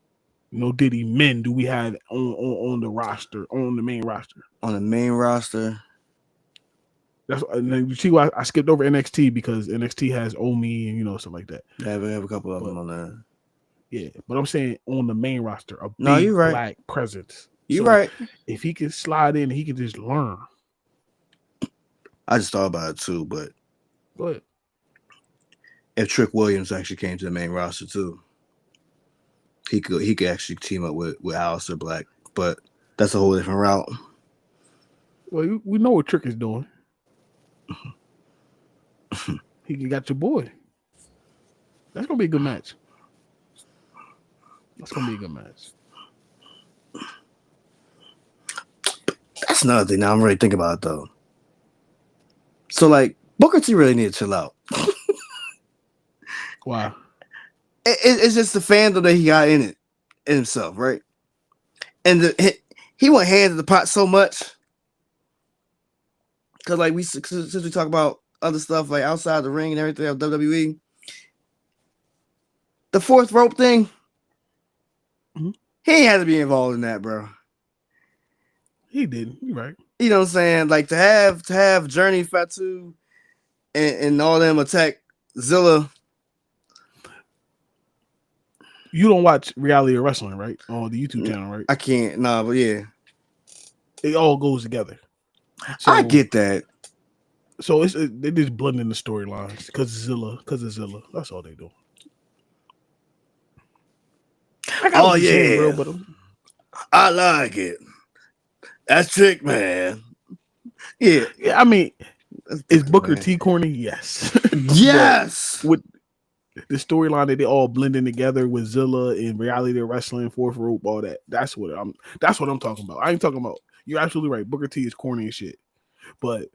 no Diddy men do we have on the roster, on the main roster? On the main roster. You see why I skipped over NXT, because NXT has Omi and stuff like that. Yeah, we have a couple of them on there. Yeah, but I'm saying on the main roster, a big you're right. black presence. You're right. If he can slide in, he can just learn. I just thought about it too, but go ahead. If Trick Williams actually came to the main roster too, he could actually team up with Aleister Black, but that's a whole different route. Well, we know what Trick is doing. He got your boy. That's gonna be a good match. That's another thing. Now I'm really thinking about it though. So like Booker T really need to chill out. Why? It's just the fandom that he got in himself, right? And he went hands in the pot so much. Because like since we talk about other stuff like outside the ring and everything of WWE, the fourth rope thing, he ain't had to be involved in that, bro. He didn't. You're right. You know what I'm saying? Like to have Journey, Fatu, and all them attack Zilla. You don't watch reality of wrestling, right? On the YouTube channel, right? I can't. Nah, but yeah, it all goes together. So, I get that. So they just blending the storylines because of Zilla. That's all they do. Oh yeah, saying, bro, but I like it. That's trick, man. Yeah. I mean, is Booker man. T corny? Yes. Yes. With the storyline that they all blending together with Zilla and reality wrestling, fourth rope, all that. That's what I'm talking about. I ain't talking about. You're absolutely right. Booker T is corny as shit. But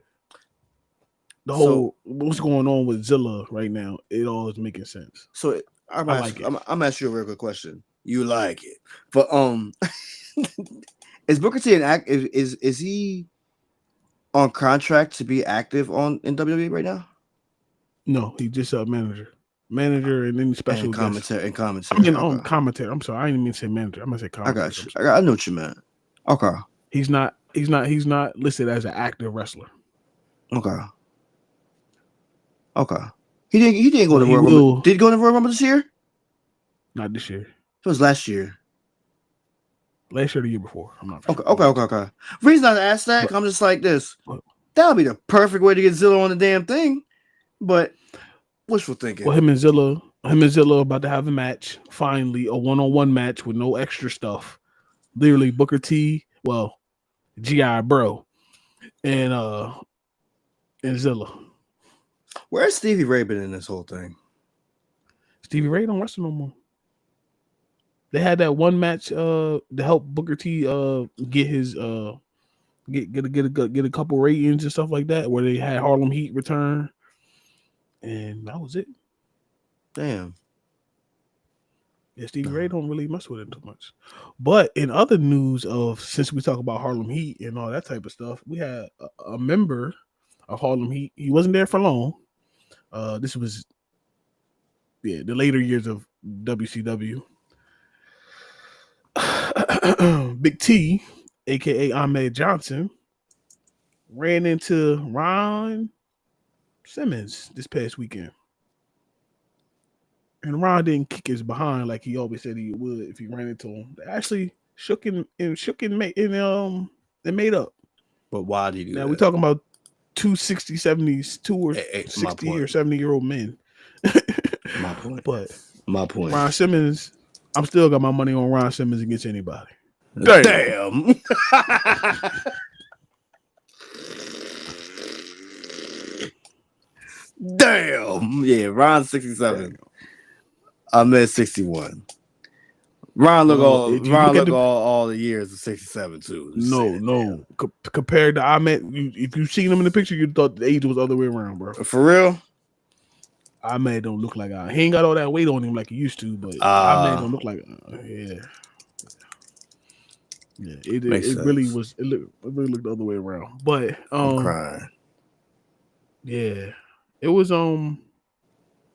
the whole what's going on with Zilla right now, it all is making sense. So I'm asking you a real quick question. You like it, but is Booker T an act? Is he on contract to be active in WWE right now? No, he's just a manager, and then special and commentary. I mean, commentary. I'm sorry, I didn't mean to say manager. I'm gonna say commentary. I got you. I know what you meant. Okay. He's not listed as an active wrestler. Okay. He didn't go to Royal Rumble. Did he go to Royal Rumble this year? Not this year. It was last year. Last year, the year before. I'm not. Okay. Reason I asked that, I'm just like this. That would be the perfect way to get Zilla on the damn thing. But wishful thinking. Well, him and Zilla about to have a match. Finally, a one-on-one match with no extra stuff. Literally, Booker T. Well, G.I. Bro, and Zilla. Where's Stevie Ray been in this whole thing? Stevie Ray don't wrestle no more. They had that one match to help Booker T get his get a couple ratings and stuff like that, where they had Harlem Heat return, and that was it. Damn. Yeah, Stevie Ray don't really mess with it too much. But in other news since we talk about Harlem Heat and all that type of stuff, we had a member of Harlem Heat. He wasn't there for long. This was the later years of WCW. Big T, aka Ahmed Johnson, ran into Ron Simmons this past weekend. And Ron didn't kick his behind like he always said he would if he ran into him. They actually shook and made up. But why did he do that? Now we're talking about 2 60, 70s, 2 or 60 or 70-year-old men. My point. But my point. Ron Simmons, I'm still got my money on Ron Simmons against anybody. Damn. Damn. Yeah, Ron 67. I'm at 61. Ron look all the years of 67 too. No. Compared to Ahmed, if you seen him in the picture, you thought the age was the other way around, bro. For real? Ahmed don't look like He ain't got all that weight on him like he used to, but Ahmed don't look like yeah. It really was. It really looked the other way around. But I'm crying. Yeah, it was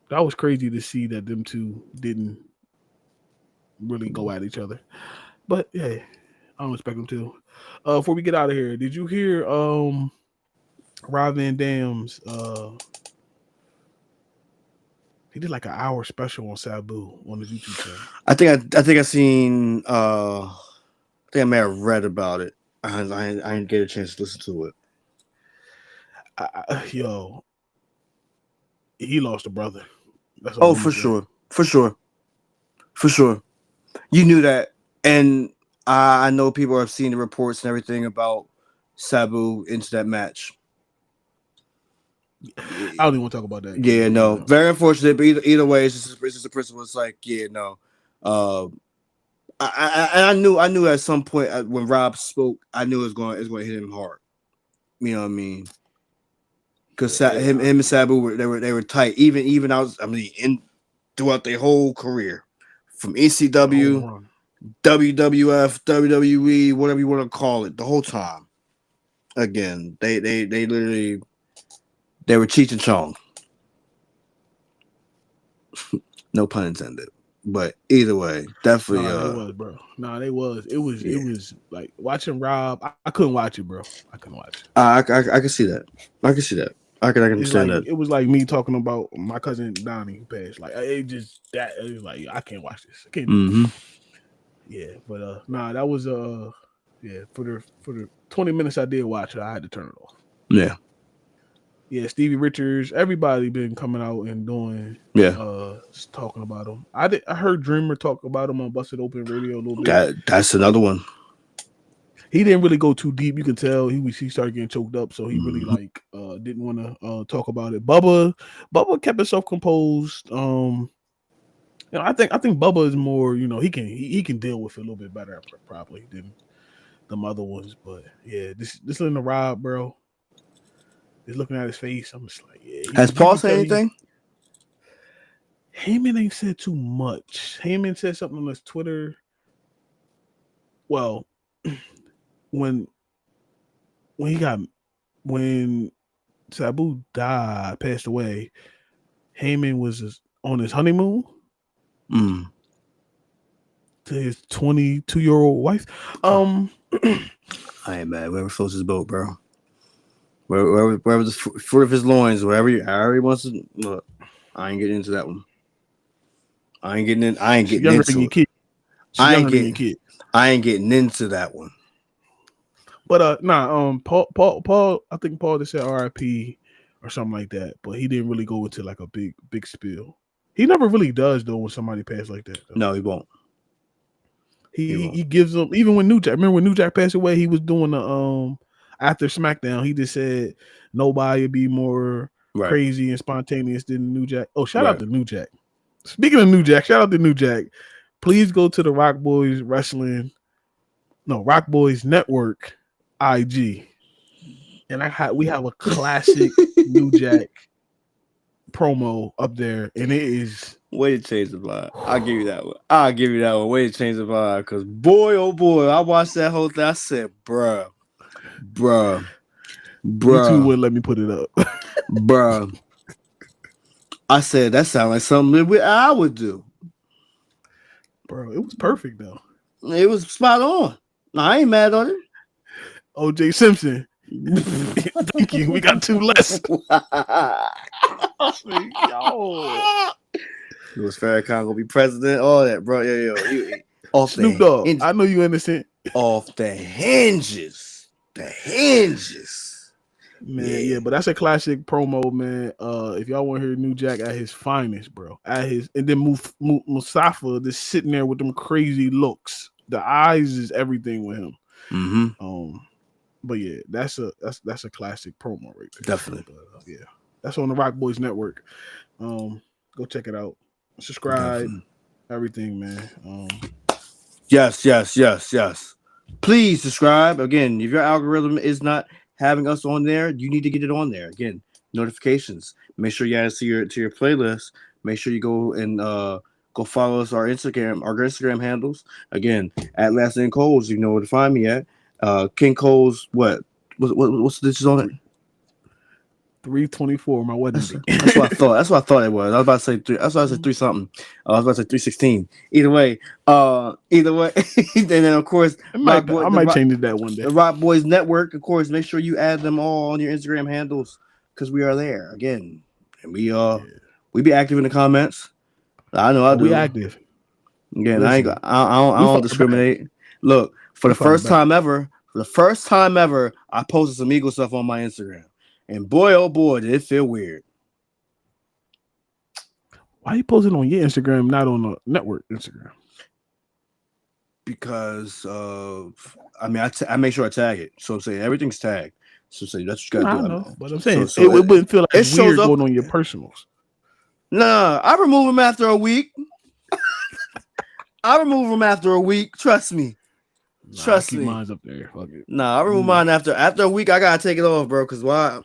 that was crazy to see that them two didn't really go at each other. But yeah, I don't expect them to. Before we get out of here, did you hear Rob Van Dam's he did like an hour special on Sabu on his YouTube channel. I think I seen I think I may have read about it. I didn't get a chance to listen to it. He lost a brother. For sure. You knew that, and I know people have seen the reports and everything about Sabu into that match. I don't even want to talk about that. Yeah, no, very unfortunate. But either way, it's just a principle. It's like, yeah, no. I knew at some point when Rob spoke, I knew it was going to hit him hard. You know what I mean? Because him and Sabu they were tight. Even throughout their whole career, from ECW, WWF, WWE, whatever you want to call it, the whole time. Again, they literally they were Cheech and Chong. No pun intended. But either way, definitely. It was, bro. It was. It was like watching Rob. I couldn't watch it, bro. I couldn't watch it. I can see that. I can understand that. It was like me talking about my cousin Donnie who passed. Like it was like I can't watch this. I can't. Mm-hmm. Yeah, but that was for the 20 minutes I did watch it, I had to turn it off. Yeah. Yeah, Stevie Richards, everybody been coming out and doing talking about him. I heard Dreamer talk about him on Busted Open Radio a little bit. That's another one. He didn't really go too deep. You can tell he started getting choked up, so he really didn't want to talk about it. Bubba kept himself composed. I think Bubba is more, he can deal with it a little bit better probably than the other ones. But yeah, this in the Rob, bro. Just looking at his face, I'm just like, yeah. Has Paul said anything? Heyman ain't said too much. Heyman said something on his Twitter. Well, when Sabu passed away, Heyman was on his honeymoon to his 22-year-old wife. I ain't mad. Whoever floats his boat, bro. Wherever the fruit of his loins, however he wants to look. I ain't getting into that one. I ain't getting into it. I ain't getting into that one. But Paul, I think Paul just said RIP or something like that, but he didn't really go into like a big spiel. He never really does though when somebody passed like that. Though. No, he won't. He gives them, even when New Jack. Remember when New Jack passed away? He was doing the after SmackDown. He just said nobody would be more crazy and spontaneous than New Jack. Oh, shout out to New Jack. Speaking of New Jack, shout out to New Jack. Please go to the Rock Boys Network IG, and we have a classic New Jack promo up there, and it is way to change the vibe. I'll give you that one. Way to change the vibe, because boy, oh boy, I watched that whole thing. I said, bruh. You two wouldn't let me put it up, bruh. I said that sounds like something I would do, bro. It was perfect though. It was spot on. I ain't mad on it. OJ Simpson. Thank you. We got two less. Yo. Louis Farrakhan gonna be president. All that, bro. Yeah. Off Snoop Dogg. I know you understand. Off the hinges. The hinges. Man, yeah, but that's a classic promo, man. If y'all want to hear New Jack at his finest, bro, and then Mustafa just sitting there with them crazy looks. The eyes is everything with him. Mm-hmm. But yeah, that's a classic promo right there. Definitely. But, yeah, that's on the Rock Boys Network. Go check it out. Subscribe. Definitely. Everything, man. Yes. Please subscribe. Again, if your algorithm is not having us on there, you need to get it on there. Again, notifications. Make sure you add it to your playlist. Make sure you go and go follow us our Instagram handles. Again, at Last Name Coles, you know where to find me at. King Coles, what's the digits on it? 324, my wedding date. That's what I thought. That's what I thought it was. I was about to say three. That's why I said 3 something. I was about to say 316. Either way. And then of course, I might change it that one day. The Rock Boys Network, of course. Make sure you add them all on your Instagram handles, because we are there again, and we be active in the comments. I know I do. We active. Again, listen, I don't discriminate. Look, for the first time ever, I posted some Eagle stuff on my Instagram. And boy, oh boy, did it feel weird. Why you posting on your Instagram, not on the network Instagram? Because I make sure I tag it. So I'm saying everything's tagged. So say that's what you gotta do. I know, but I'm saying it wouldn't feel like it weird going on your personals. Nah, I remove them after a week. Trust me. Trust me. Mine's up there. Fuck it. Nah, I remove mine after a week. I gotta take it off, bro. Cause why?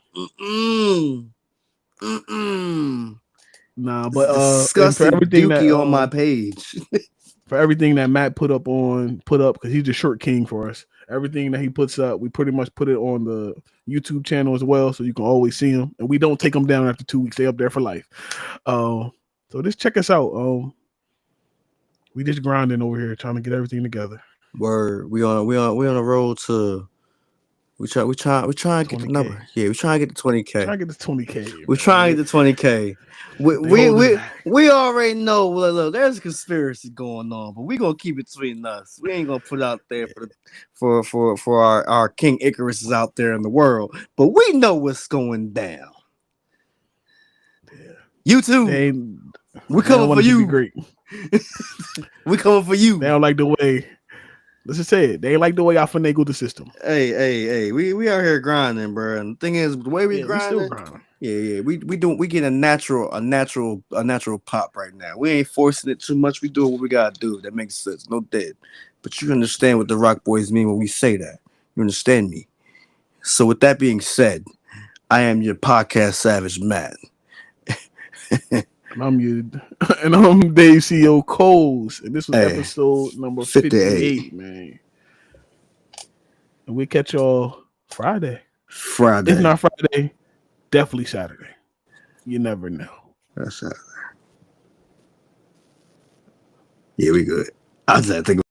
Nah, but disgusting dookie on my page. For everything that Matt put up because he's the short king for us. Everything that he puts up, we pretty much put it on the YouTube channel as well, so you can always see them. And we don't take them down after 2 weeks; they up there for life. So just check us out. We just grinding over here, trying to get everything together. Word, we on a road to. We try to get the number. Yeah, we trying to get the 20K. Trying to get the 20K. We trying to get the 20K. We already know. Look, there's a conspiracy going on, but we gonna keep it between us. We ain't gonna put it out there for our King Icarus is out there in the world. But we know what's going down. You too. We're coming for you. Great. We're coming for you. They don't like the way. Let's just say it. They ain't like the way I finagle the system. Hey. We out here grinding, bro. And the thing is, the way we grinding. We get a natural pop right now. We ain't forcing it too much. We doing what we gotta do. That makes sense. No dead. But you understand what the Rock Boys mean when we say that. You understand me? So with that being said, I am your podcast savage, Matt. And I'm Dave CEO Coles. And this was episode number 58, man. And we catch y'all Friday. If not Friday, definitely Saturday. You never know. That's Saturday. Yeah, we good. I was thinking about